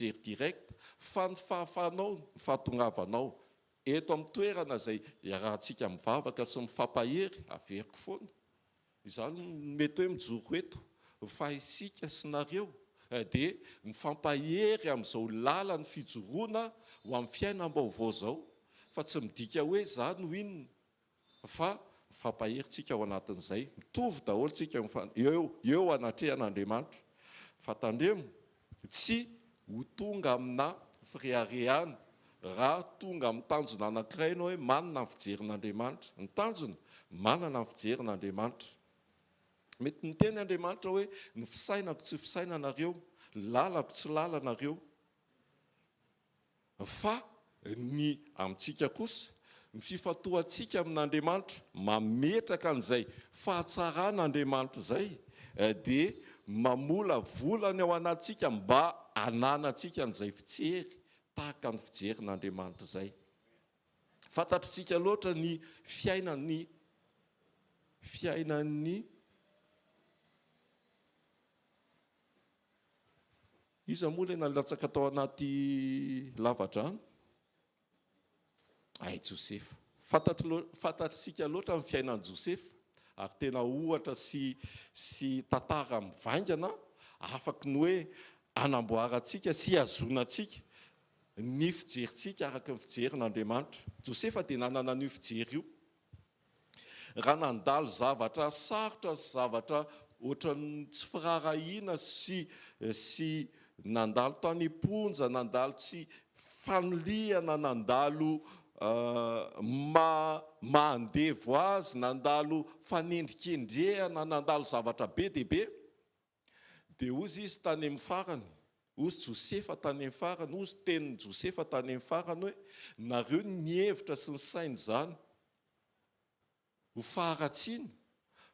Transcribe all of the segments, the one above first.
direct fa ny fahafahanao ny fahatongavanao eto amin'ny toerana izay iarahantsika mivavaka sy mifampahery averiko foana izany mety hoe mijoro eto fa isika sy nareo dia mifampahery amin'izao lalany fijoroana ho amin'ny fiainam-baovao zao fa tsy midika hoe zany ho inona fa mifampaherytsika ao anatin'izay mitovy daholo tsika eo anatrehan'Andriamanitra fa tandremo tsy ho tonga amina fireharehana raha tonga amin'ny tanjona anankiray ianao hoe manana ny fijerin'Andriamanitra ny tanjona manana ny fijerin'Andriamanitra mety miteny Andriamanitra hoe ny fisainako tsy fisainanareo lalako tsy lalanareo fa ny amintsika kosa ny fifatoantsika amin'Andriamanitra mametraka an'izay fahatsaràn'Andriamanitra izay dia mamola volany ao anatsika mba hananantsika an'izay fijery tahaka ny fijerin'Andriamanitra izay fantatritsika loatra ny fiainan'ny iza moa ilay nalatsaka tao anaty lavadrano Josefa fantatritsika loatra ny fiainan'i Josefa ary tena ohatra sy tantara mivaingana afaka ny hoe anamboarantsika sy azonantsika ny fijerintsika araka ny fijerin'Andriamanitra Josefa dia nanana an'io fijery io raha nandalo zavatra sarotra sy zavatra ohatran'ny tsy firarahina sy nandalo tany ponja nandalo tsy fanoliana nandalo mandevo azy nandalo fanendrikendrehana nandalo zavatra be dia be dia ozy izy tany amin'ny farany ozy Josefa tany amin'ny farany ozy tenin'ny Josefa tany amin'ny farany hoe nareo ny hevitra sy ny sainy izany ho faharatsiana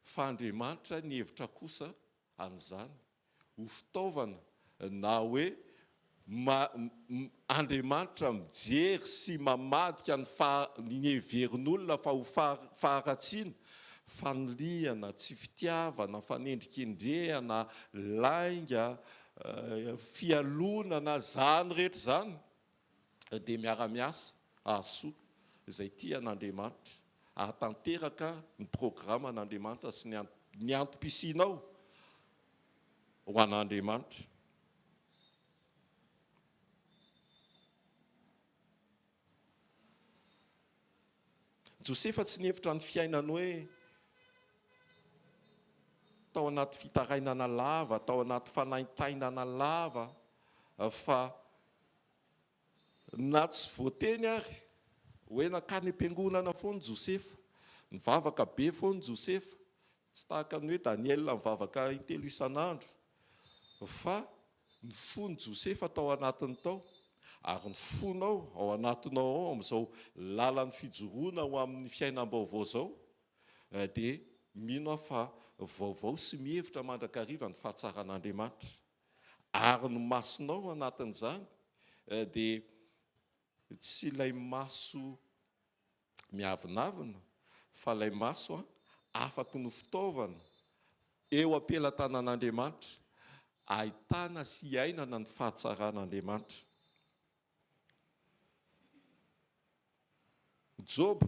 fa Andriamanitra ny hevitra kosa an'izany ho fitaovana na hoe Andriamanitra mijery sy mamadika ny heverin'olona fa ho faharatsiana fanoliana tsy fitiavana fanendrikendrehana lainga fialonana zany rehetra zany dia miara-miasa ahasoa izay tian'Andriamanitra ahatanteraka ny programan'Andriamanitra sy ny antom-pisianao ho an'Andriamanitra Josefa tsy nihevitra ny fiainany hoe tao anaty fitarainana lava tao anaty fanaintainana lava fa na tsy voateny ary hoe nakany am-piangonana foana Josefa mivavaka be foana Josefa tsy tahaka ny hoe Daniela mivavaka intelo isan'andro fa ny fony Josefa tao anatiny tao ary ny fonao ao anatinao ao amin'izao lalan'ny fijoroana ho amin'ny fiainam-baovao zao dia mino fa vaovao sy mihevitra mandrakariva ny fahatsaràn'Andriamanitra ary ny masonao anatin'izany dia tsy ilay maso miavinavina fa ilay maso afaka ny fitaovana eo am-pelantanan'Andriamanitra ahitana sy iainana ny fahatsaràn'Andriamanitra Job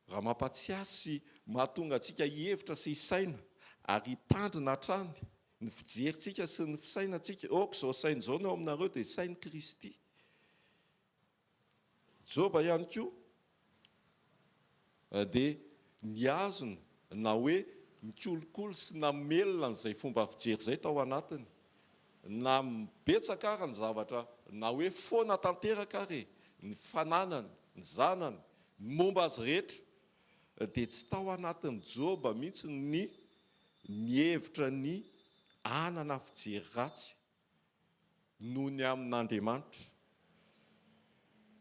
raha mampatsiasy mahatonga antsika hihevitra sy hisaina ary hitandrina hatrany ny fijerintsika sy ny fisainantsika aoka izao saina izao no ao aminareo dia sain'i Kristy Joba ihany koa dia niazona na hoe mikolokolo sy namelona n'izay fomba fijery izay tao anatiny na mibetsaka ary ny zavatra na hoe foana tanteraka ary ny fananany ny zanany ny momba azy rehetra dia tsy tao anatin'ny Joba mihitsy ny hevitra ny anana fijery ratsy noho ny amin'Andriamanitra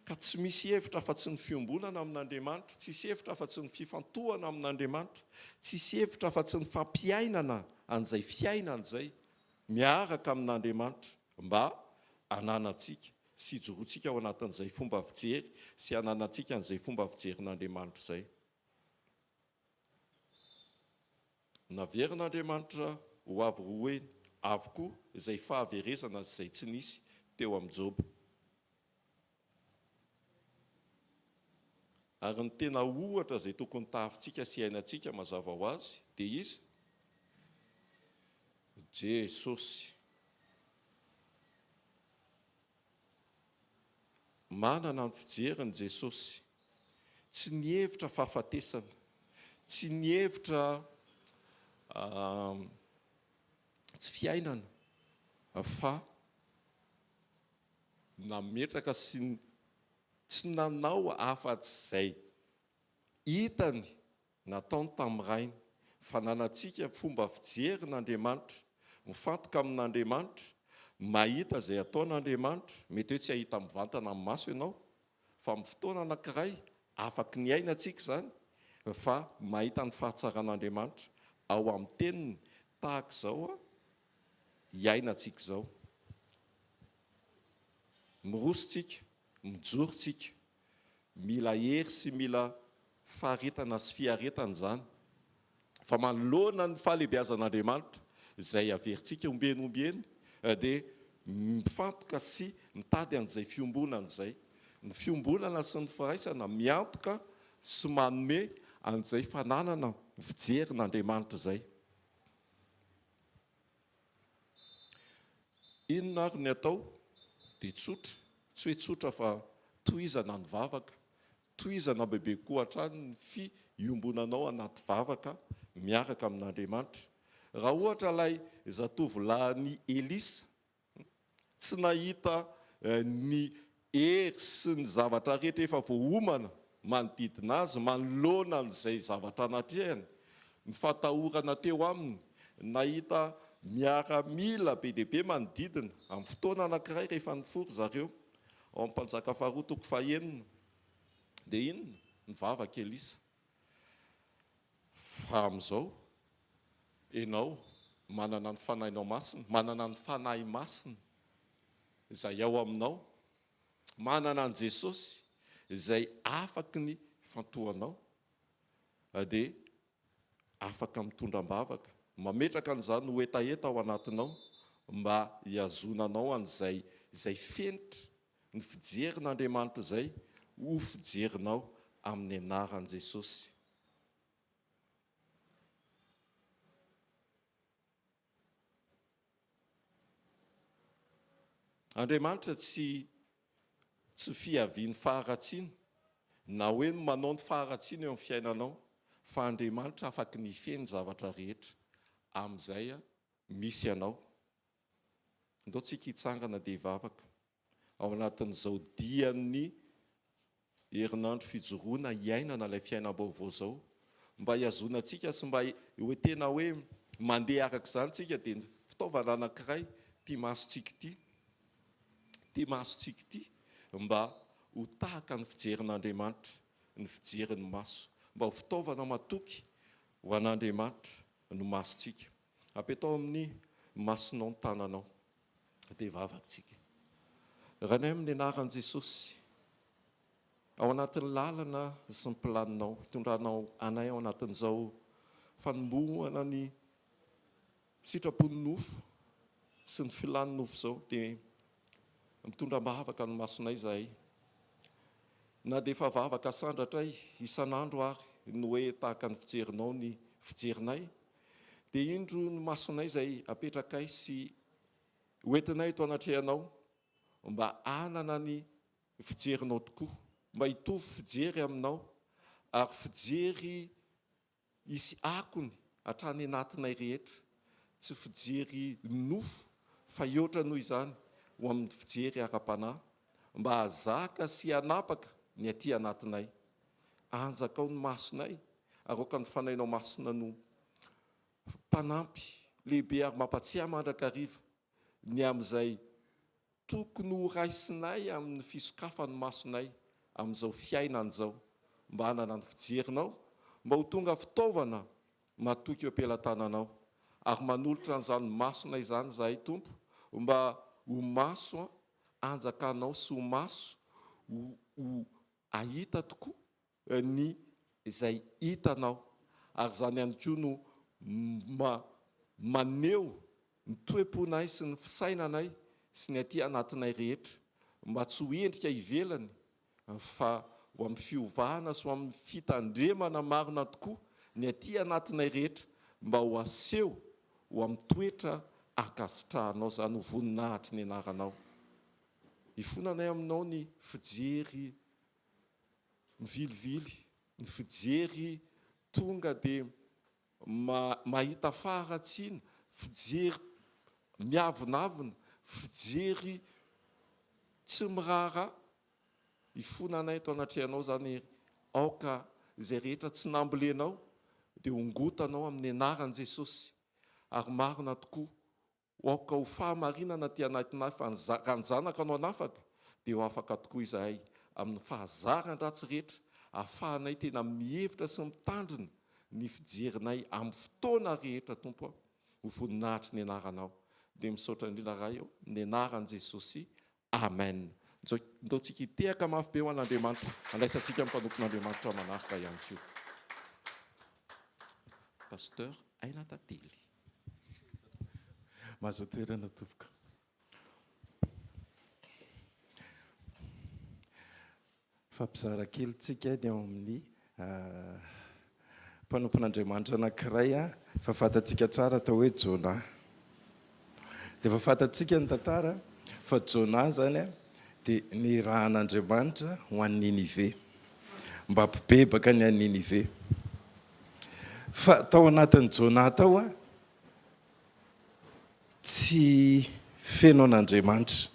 ka tsy misy hevitra fa tsy ny fiombonana amin'Andriamanitra tsisy hevitra fa tsy ny fifantohana amin'Andriamanitra tsisy hevitra fa tsy ny fampiainana an'izay fiainana izay miaraka amin'Andriamanitra mba hananantsika sy hijoroantsika ao anatin'izay fomba fijery sy hananantsika an'izay fomba fijerin'Andriamanitra izay naverin'Andriamanitra ho avy roeny avokoa izay fahaverezana izay tsy nisy teo amin'ny Job. Ary ny tena ohatra izay tokony tahafintsika sy hainantsika mazava ho azy dia izy Jesosy. Manana ny fijeriny Jesosy, tsy nihevitra fahafatesana, tsy nihevitra tsy fiainana, fa nametraka sy tsy nanao afa-tsy izay hitany nataony tamin'ny rainy, fa nanantsika fomba fijerin'Andriamanitra, mifantoka amin'Andriamanitra, mahita izay ataon'Andriamanitra. Mety hoe tsy ahita mivantana amin'ny maso ianao, fa amin'ny fotoana anankiray afaka ny ainantsika izany, fa mahita ny fahatsaràn'Andriamanitra ao amin'ny teniny tahaka izao hiainantsika izao. Mirosotsika, mijorontsika, mila hery sy mila faharetana sy fiaretana izany, fa manoloana ny fahalebiazan'Andriamanitra izay averintsika ombenombeny, dia mifantoka sy mitady an'izay fiombonana izay. Ny fiombonana sy ny firaisana miantoka sy manome an'izay fananana fijerin'Andriamanitra izay. Inona ary ny atao? Dia tsotra, tsy hoe tsotra fa tohizana ny vavaka, tohizana bebe koa hatrany ny fiombonanao anaty vavaka miaraka amin'Andriamanitra. Raha ohatra ilay zatovolahy Elisa tsy nahita ny hery sy ny zavatra rehetra efa voaomana manodidina azy, manoloana an'izay zavatra anatrehany, ny fatahorana teo aminy, nahita miaramila be dia be manodidina amin'ny fotoana anankiray rehefa nifory zareo ao amin'ny Mpanjaka faharoa toko fahaenina, dia inona? Nivavaka Elisa. Fa amin'izao ianao manana ny fanahinao masina, manana ny fanahy masina izay ao aminao, manana an' Jesosy izay afaka ny fantohanao, dia afaka mitondram-bavaka, mametraka an'izany ho etaeta ao anatinao mba hiazonanao an'izay fenitra ny fijerin'Andriamanitra izay ho fijerinao amin'ny anaran'i Jesosy. Andriamanitra tsy fiaviany faharatsiana, na hoe manao ny faharatsiana eo amin'ny fiainanao, fa Andriamanitra afaka ny feny zavatra rehetra amin'izay misy ianao. Ndao tsika hitsangana dia hivavaka ao anatin'izao dian'ny herinandro fijoroana hiainana ilay fiainam-baovao izao, mba hiazonantsika sy mba hoe tena hoe mandeha araka izany tsika, dia fitaovana anankiray tia masontsika ity, mba ho tahaka ny fijerin'Andriamanitra, ny fijerin'ny maso, mba ho fitaovana matoky ho an'Andriamanitra no masontsika. Apetao amin'ny masonao ny tananao, dia vavatsika. Ranay amin'ny anaran'i Jesosy, ao anatin'ny lalana sy ny planinao, hitondranao anay ao anatin'izao fanombohana ny sitrapony nofo sy ny filan'ny nofo izao, dia mitondram-bavaka ny masonay izahay. Na dia efa vavaka sandratray isan'andro ary no hoe tahaka ny fijerinao ny fijerinay, dia indro ny masonay izay apetrakay sy hoentinay eto anatrehanao mba hanana ny fijerinao tokoa, mba hitovy fijery aminao, ary fijery isy akony hatrany anatinay rehetra, tsy fijery nofo fa ioatra noho izany ho amin'ny fijery ara-panahy, mba hazaka sy hanapaka ny aty anatinay. Anjakao ny masonay, aroka ny fanahinao masina no mpanampy lehibe ary mampatsiahy mandrakariva ny amin'izay tokony ho raisinay amin'ny fisokafany masonay amin'izao fiainana izao, mba hanana ny fijerinao, mba ho tonga fitaovana matoky eo am-pelantananao, ary manolotra an'izany masona izany izahay Tompo, mba ho maso anjakanao sy ho maso ho ahita tokoa ny izay hitanao, ary izany ihany koa no maneho ny toe-ponay sy ny fisainanay sy ny aty anatinay rehetra mba tsy ho endrika ivelany fa ho amin'ny fiovahana sy ho amin'ny fitandremana marina tokoa ny aty anatinay rehetra mba ho aseho ho amin'ny toetra akasitrahanao zany ho voninahitry ny anaranao. Ifonanay aminao ny fijery mivilivily, ny fijery tonga dia mahita faharatsiana, fijery miavonavina, fijery tsy miraharaha. Ifonanay to anatrehanao zany aoka izay rehetra tsy nambolenao dia ongotanao amin'ny anaran'i Jesosy. Ary marina tokoa, aoka ho fahamarinana ty anatinay fa raha ny zanaka anao anafaka dia ho afaka tokoa izahay amin'ny fahazaran-dratsy rehetra, ahafahanay tena mihevitra sy mitandrina ny fijerinay amin'ny fotoana rehetra tompo ho voninahitry ny anaranao. Dia misaotra indrindra raha eo ny anaran'i Jesosy. Amen. Ntaontsika hitehaka mafy be ho an'Andriamanitra, andraisantsika amin'ny mpanompon'Andriamanitra manaraka ihany koa. Pasteur Aina Tately. Mahazo toerana tompoko. Fampizara kely tsika ny ao amin'ny mpanompon'Andriamanitra anankiray fa fantatsika tsara atao hoe Jona. Dia fa fantatsika ny tantara fa Jona zany dia ny rahan'Andriamanitra ho an'ny Ninive, mba hampibebaka ny an'ny Ninive. Fa tao anatin'ny Jona tao tsy feno an'Andriamanitra.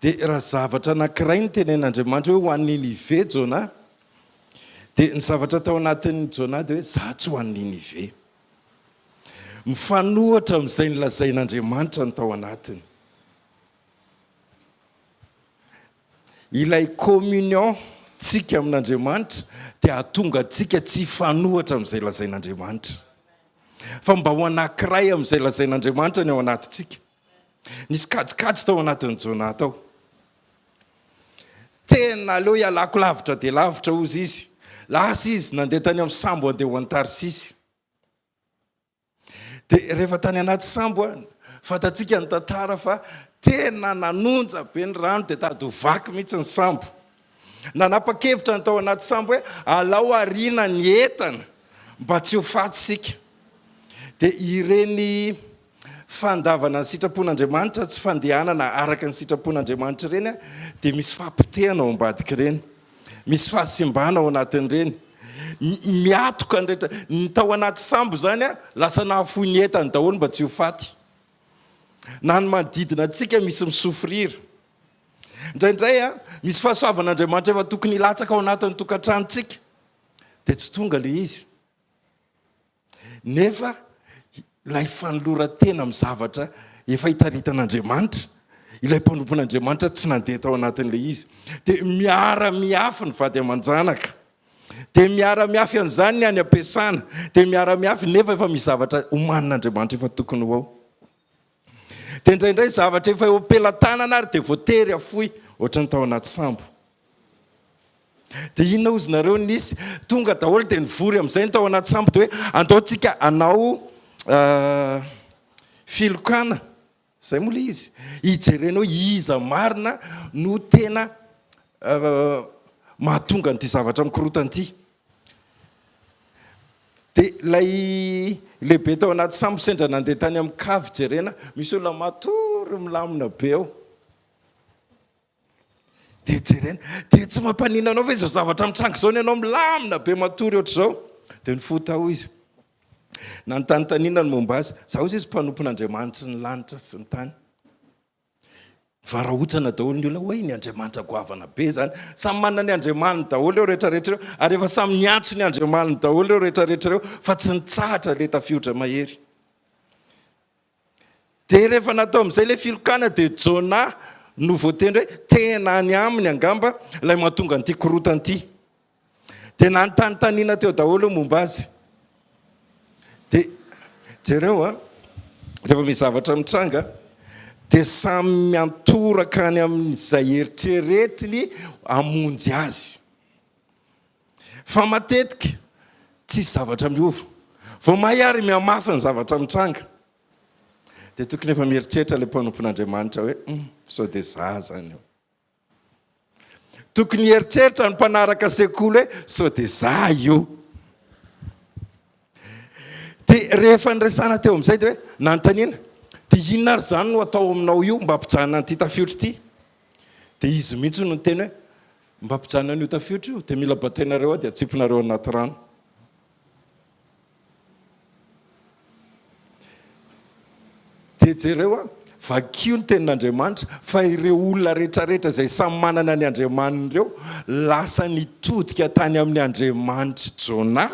Dia raha zavatra anankiray ny tenen'Andriamanitra hoe ho an'ny Ninive Jona, dia ny zavatra tao anatin'ny Jona dia hoe za tsy ho an'ny Ninive. Mifanohatra amin'izay nilazain'Andriamanitra ny tao anatiny. Ilay communion tsika amin'Andriamanitra dia hahatonga tsika tsy fanohatra amin'izay lazain'Andriamanitra. Fa mba ho anankiray amin'izay lazain'Andriamanitra ny ao anatintsika. Nisy kajikajy tao anatin'ny Jona tao. Tena aleo ialako lavitra dia lavitra ozy izy. Lasa izy nandeha tany amin'ny sambo andeha ho any Tarsisy. Dia rehefa tany anaty sambo fantatsika ny tantara fa tena nanonja be ny rano dia tady ho vaky mihitsy ny sambo. Nanapa-kevitra ny tao anaty sambo hoe alao ariana ny entana mba tsy ho fatsika. Dia ireny fandavana ny sitrapon'Andriamanitra tsy fandehanana araka ny sitrapon'Andriamanitra ireny dia misy fampitehana ao ambadika ireny, misy fahasimbana ao anatin'ireny. Miatoka ny rehetra ny tao anaty sambo zany lasa nahafoy ny entany daholo mba tsy ho faty. Na ny manodidina antsika misy misofrira. Indraindray misy fahasoavan'Andriamanitra efa tokony hilatsaka ao anatin'ny tokantranontsika dia tsy tonga ilay izy. Nefa ilay fanoloran-tena amin'ny zavatra efa hitaritan'Andriamanitra, ilay mpanompon'Andriamanitra tsy nandeha tao anatin'ilay izy. Dia miara-miafy ny vady aman-janaka. Dia miara-miafy an'izany ny any am-piasana. Dia miara-miafy nefa efa misy zavatra omanin'Andriamanitra efa tokony ho ao. Dia indraindray zavatra efa eo am-pelantanana ary dia voatery afoy ohatran'ny tao anaty sambo. Dia inona ozy nareo nisy tonga daholo dia nivory amin'izay ny tao anaty sambo dia hoe andaontsika anao filokana. Izay moa ilay izy. Hijerenao iza marina no tena mahatonga n'ity zavatra mikorotana ity. Dia ilay lehibe tao anaty sambo sendra nandeha tany amin'ny kavy jerena, misy olona matory milamina be ao. Dia jerena, dia tsy mampanina anao fa izao zavatra mitranga izao ny anao milamina be matory ohatr'izao. Dia nifota ao izy. Nanontanitanina ny momba azy, za ozy izy mpanompon'Andriamanitra ny lanitra sy ny tany. Varahotsana daholo ny olona hoe ny Andriamanitra goavana be zany. Samy manana ny Andriamaniny daholo eo rehetrarehetra eo, ary efa samy niantso ny Andriamaniny daholo eo rehetrarehetra eo, fa tsy nitsahatra le tafiotra mahery. Dia rehefa natao amin'izay ilay filokana dia Jona no voatendry hoe tena any aminy angamba ilay mahatonga an'ity korotana ity. Dia nanontanitanina teo daholo momba azy. Dia jereo rehefa misy zavatra mitranga dia samy miantoraka any amin'izay eritreretiny hamonjy azy. Fa matetika tsy zavatra miova. Vao mahay ary mihamafy ny zavatra mitranga. dia tokony efa mieritreritra ilay mpanompon'Andriamanitra hoe sao dia za zany eo. Tokony heritreritra ny mpanaraka sekoly hoe sao dia za io. Dia rehefa nresana teo amin'izay dia hoe nanontaniana, dia inona ary zany no atao aminao io mba hampijanona an'ity tafiotra ity? Dia izy mihitsy no teny hoe mba hampijanona an'io tafiotra io dia mila batainareo dia atsipinareo anaty rano. Dia jereo vakio ny tenin'Andriamanitra fa ireo olona rehetrarehetra izay samy manana ny andriamaniny ireo lasa nitodika tany amin'ny Andriamanitra Jona,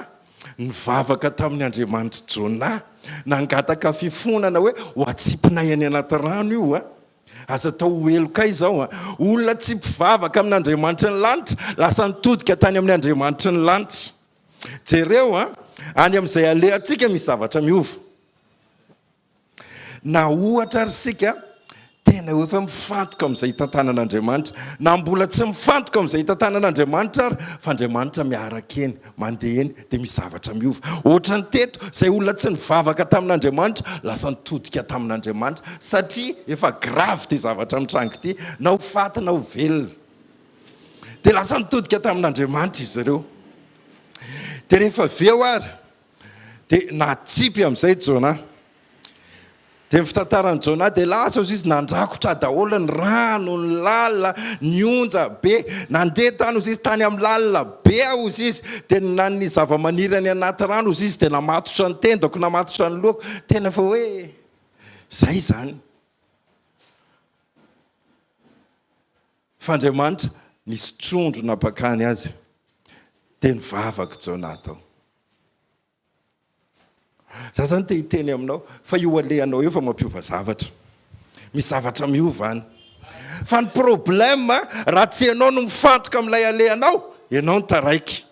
nivavaka tamin'ny Andriamanitra Jona, nangataka fifonana hoe ho atsipinay any anaty rano io aza tao hoeloka izao olona tsy mpivavaka amin'ny Andriamanitra ny lanitra lasa nitodika tany amin'ny Andriamanitra ny lanitra. Jereo any amin'izay alehantsika misy zavatra miova. Na ohatra ary sika tena efa mifantoka amin'izay hitantanan'Andriamanitra, na mbola tsy mifantoka amin'izay hitantanan'Andriamanitra ary fa Andriamanitra miaraka eny mandeha eny dia misy zavatra miova. Ohatra ny teto izay olona tsy nivavaka tamin'Andriamanitra lasa nitodika tamin'Andriamanitra satria efa gravy ty zavatra mitrango ity, na ho faty na ho velona dia lasa nitodika tamin'Andriamanitra izy ireo. Dia rehefa veo ary dia natsipy amin'izay Jona. Dia ny fitantarany Jona dia lasa izy nandrakotra daholo ny rano, ny lalina, ny onja be, nandeha tany izy tany amin'ny lalina be izy dia ny zavamaniry any anaty rano izy dia namatotra ny tendako, namatotra ny lohako. Tena fa hoe zay zany. Fa Andriamanitra nisy trondro napakany azy dia nivavaka Jona tao. Za zany te hiteny aminao fa io alehanao eo fa mampiova zavatra, misy zavatra miova any. Fa ny problème raha tsy ianao no mifantoka amin'ilay alehanao, ianao no taraiky.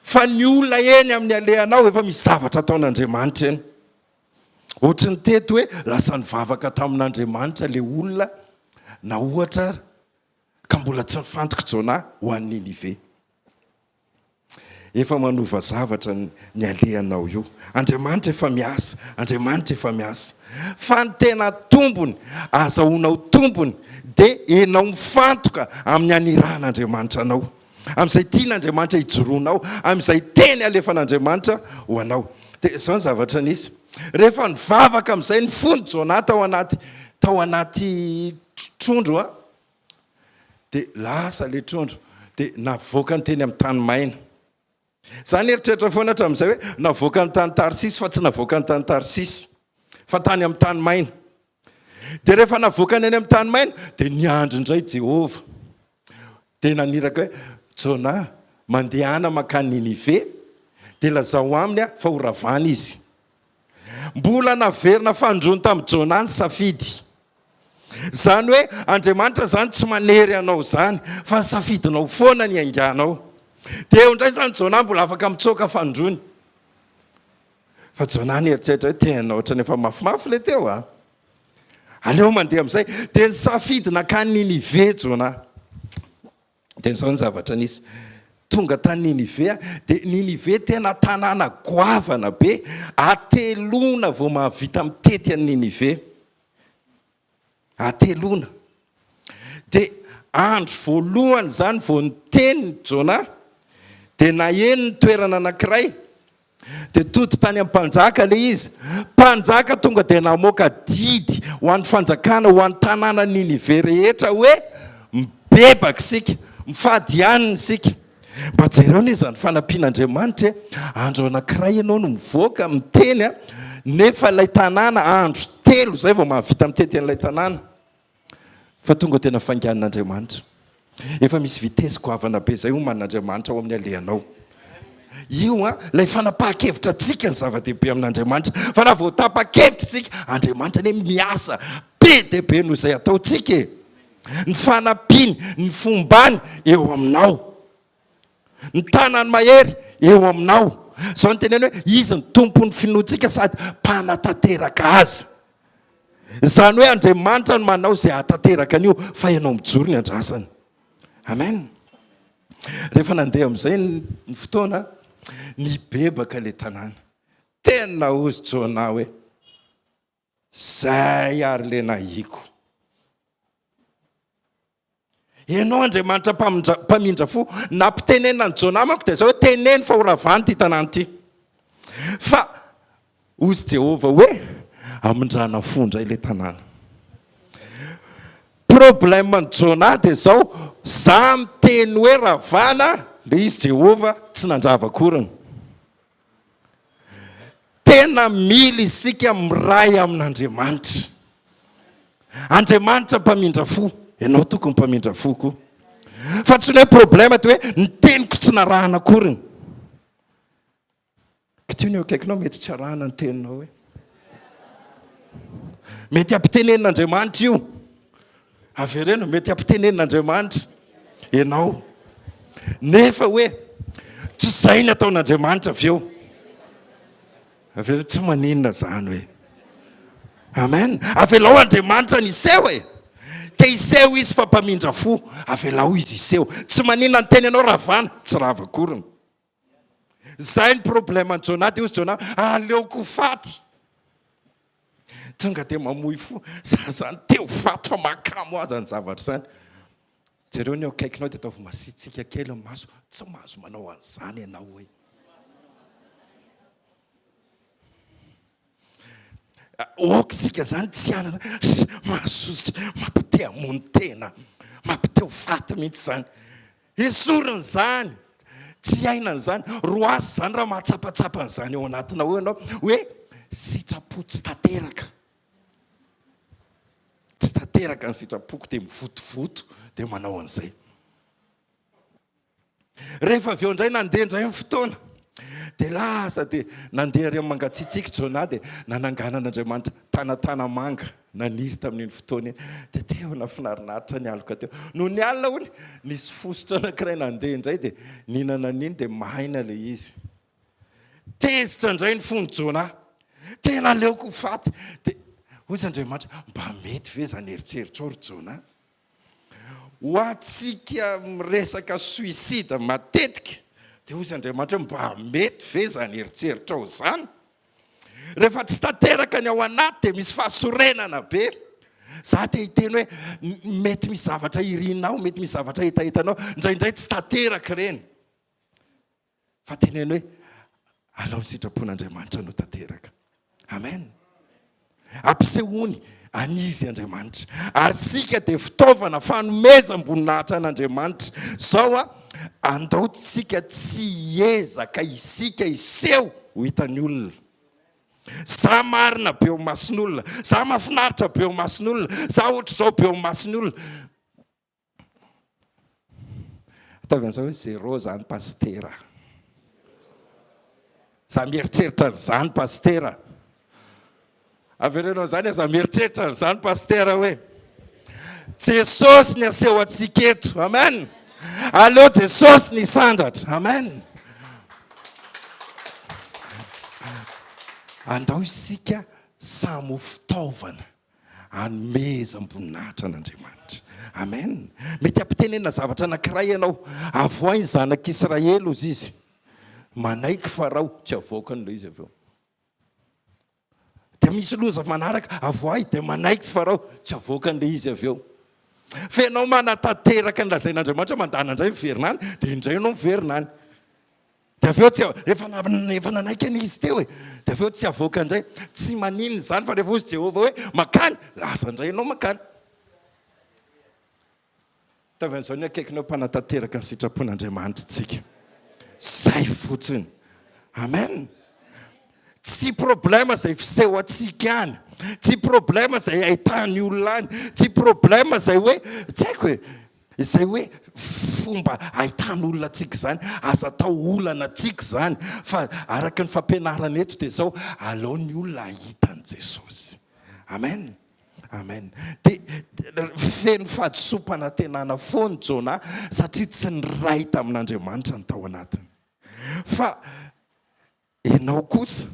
Fa ny olona eny amin'ny alehanao efa misy zavatra ataon'Andriamanitra eny. Ohatra ny teto hoe lasa nivavaka tamin'Andriamanitra ilay olona, na ohatra ka mbola tsy mifantoka Jona ho an'ny Ninive. Efa manova zavatra ny alehanao io. Andriamanitra efa miasa, Andriamanitra efa miasa. Fa ny tena tombony, azahoanao tombony dia enao mifantoka amin'ny aniran'Andriamanitra anao, amin'izay tian'Andriamanitra hijoroanao, amin'izay teny alefan'Andriamanitra ho anao. Dia izao ny zavatra nisy. Rehefa nivavaka amin'izay ny fony Jona tao anaty trondro dia lasa ilay trondro dia navoaka ny teny amin'ny tany maina. Zany eritreritra foana hatramin'izay hoe navoaka ny tany Tarsisy fa tsy navoaka ny tany Tarsisy fa tany amin'ny tany maina. Dia rehefa navoaka ny any amin'ny tany maina dia niandry indray Jehova dia naniraka hoe Jona mandehana makany Ninive dia lazao aminy fa ho ravana izy. Mbola naverina fandrony tamin'ny Jona ny safidy. Zany hoe Andriamanitra zany tsy manery anao zany fa safidinao foana ny ainganao. Dia eo indray zany Jona mbola afaka mitsoka fandrony. Fa Jona nieritreritra hoe tena ohatrany efa mafimafy ilay teo aleo mandeha amin'izay. Dia ny safidy nakany Ninive Jona. Dia izao ny zavatra nisy. Tonga tany Ninive dia Ninive tena tanàna goavana be, atelona vao mahavita mitety any Ninive. Atelona. Dia andro voalohany zany vao niteny Jona dia naheno ny toerana anankiray dia toto tany amin'ny mpanjaka ilay izy. Mpanjaka tonga dia namoaka didy ho an'ny fanjakana, ho an'ny tanàna Ninive rehetra hoe mibebaka sika, mifady hanina sika. Mba jereo ny izany fanampian'Andriamanitra andro anankiray ianao no mivoaka miteny nefa ilay tanàna andro 3 zay vao mahavita mitety an'ilay tanàna. Fa tonga tena fangan'Andriamanitra. Efa misy vitesy goavana be zay homan'Andriamanitra ao amin'ny alehanao. Io ilay fanapaha-kevitra tsika ny zava-dehibe amin'Andriamanitra. Fa raha vao tapa-kevitra tsika, Andriamanitra ne miasa be dia be noho izay ataotsika. Ny fanampiny, ny fombany eo aminao. Ny tanany mahery eo aminao. Zao ny teneny hoe izy ny tompon'ny finoantsika sady mpanatanteraka azy. Zany hoe Andriamanitra no manao izay hatateraka an'io fa ianao mijoro ny andrasany. Amen. Rehefa nandeha amin'izay ny fotoana, nibebaka ilay tanàna. Tena ozy Jona hoe zay ary le nahiko. Ianao Andriamanitra mpamindra fo, nampitenenina ny Jona manko dia zao hoe teneny fa ho ravany ty tanàna ty. Fa ozy Jehova hoe amindrana fo indray le tanàna. Problème ny Jona dia zao, za miteny hoe ravana, le izy Jehova tsy nandrava akoriny. Tena mila isika miray amin'Andriamanitra. Andriamanitra mpamindra fo, ianao tokony mpamindra fo koa. Fa tsy hoe problème ty hoe ny teniko tsy narahana akoriny. Kitio ny eo akaikinao mety tsy arahana ny teninao hoe. Mety ampitenenin'Andriamanitra io. Avereno mety ampitenenin'Andriamanitra ianao. Nefa hoe tsy izay ny ataon'Andriamanitra avy eo. Avereno tsy maninona zany hoe. Amen. Avelao Andriamanitra niseho e. Te iseho izy fa mpamindra fo. Avelao izy iseho. Tsy maninona ny teny ianao ravana, tsy rava akoriny. Zay ny problème ny Jona dia ozy Jona aleoko faty. Tonga dia mamoy fo. Zany teo faty fa makamo azy ny zavatra zany. Jereo ny eo akaikinao dia ataovy masitsika kely amin'ny maso. Tsy mahazo manao an'izany ianao hoe. Okisika zany tsy anana mahasosotra mampite hamony tena, mampite ho faty mihitsy zany. Esoriny zany, tsy ainany zany, roasy zany raha mahatsapatsapa an'izany eo anatinao eo ianao hoe sitrapo tsy tanteraka. Tsy tanteraka ny sitrapoko dia mivotovoto dia manao an'izay. Rehefa avy eo indray nandeha indray amin'ny fotoana. Dia lasa dia nandeha ry mangatsitsiky Jona dia nananganan'Andriamanitra tanatana manga naniry tamin'iny fotoana iny. Dia teo nafinarinaritra ny aloka teo. No ny alina hono nisy fosotra anankiray nandeha indray dia ninana an'iny dia mahaina le izy. Tezitra indray ny fony Jona. Tena aleoko faty. Dia hozy Andriamanitra mba mety ve zany eritreritrao ry Jona? Ho antsika miresaka suicide matetika. Dia hozy Andriamanitra mba mety ve zany eritreritrao zany? Rehefa tsy tanteraka ny ao anaty dia misy fahasorenana be. Za dia hiteny hoe mety misy zavatra irinao, mety misy zavatra hitahitanao, indraindray tsy tanteraka ireny. Fa teneny hoe alao ny sitrapon'Andriamanitra no tanteraka. Amen. Ampisehoany anizy Andriamanitra. Ary sika dia fitaovana fanomezam-boninahitra an'Andriamanitra. Zao andaotsika tsy ezaka isika iseho ho hitan'ny olona. Za marina be eo mason'olona, za mahafinaritra be eo mason'olona, za ohatr'izao be eo mason'olona. Ataovan'izao hoe zéro zany pastera. Za mieritreritra n'izany pastera. Averenao zany za mieritreritra n'izany pastera hoe Jesosy ny aseho antsika eto. Amen. Aleo Jesosy ny sandratra. Amen. Andao isika samy fitaovana hanomezam-boninahitra an'Andriamanitra. Amen. Mety ampitenenina zavatra anankiray ianao. Avoainy zanak'Israely ozy izy. Manaiky Farao tsy avoakan'ilay izy avy eo. Dia misy loza manaraka avoay dia manaiky Farao tsy avoakan'ilay izy avy eo. Fenao manatanteraka ny lazain'Andriamanitra mandana indray miverinany dia indray ianao miverinany. Dia avy eo tsy efa nanaiky an'izy teo e. Dia avy eo tsy avoaka indray. Tsy maninona izany fa rehefa ozy Jehova hoe makany, lasa indray ianao makany. Tavan'izao ny akaikinao mpanatanteraka ny sitrapon'Andriamanitra tsika. Zay fotsiny. Amen. Tsy problème izay fiseho antsika ihany. Tsy problème izay ahitany olona any. Tsy problème izay hoe tsy haiko hoe izay hoe fomba ahitany olona antsika zany, aza atao olana antsika zany. Fa araka ny fampianarana eto dia zao alao ny olona ahitany Jesosy. Amen. Amen. Dia feno fahadisom-pana tenana foana Jona satria tsy niray tamin'Andriamanitra ny tao anatiny. Fa ianao kosa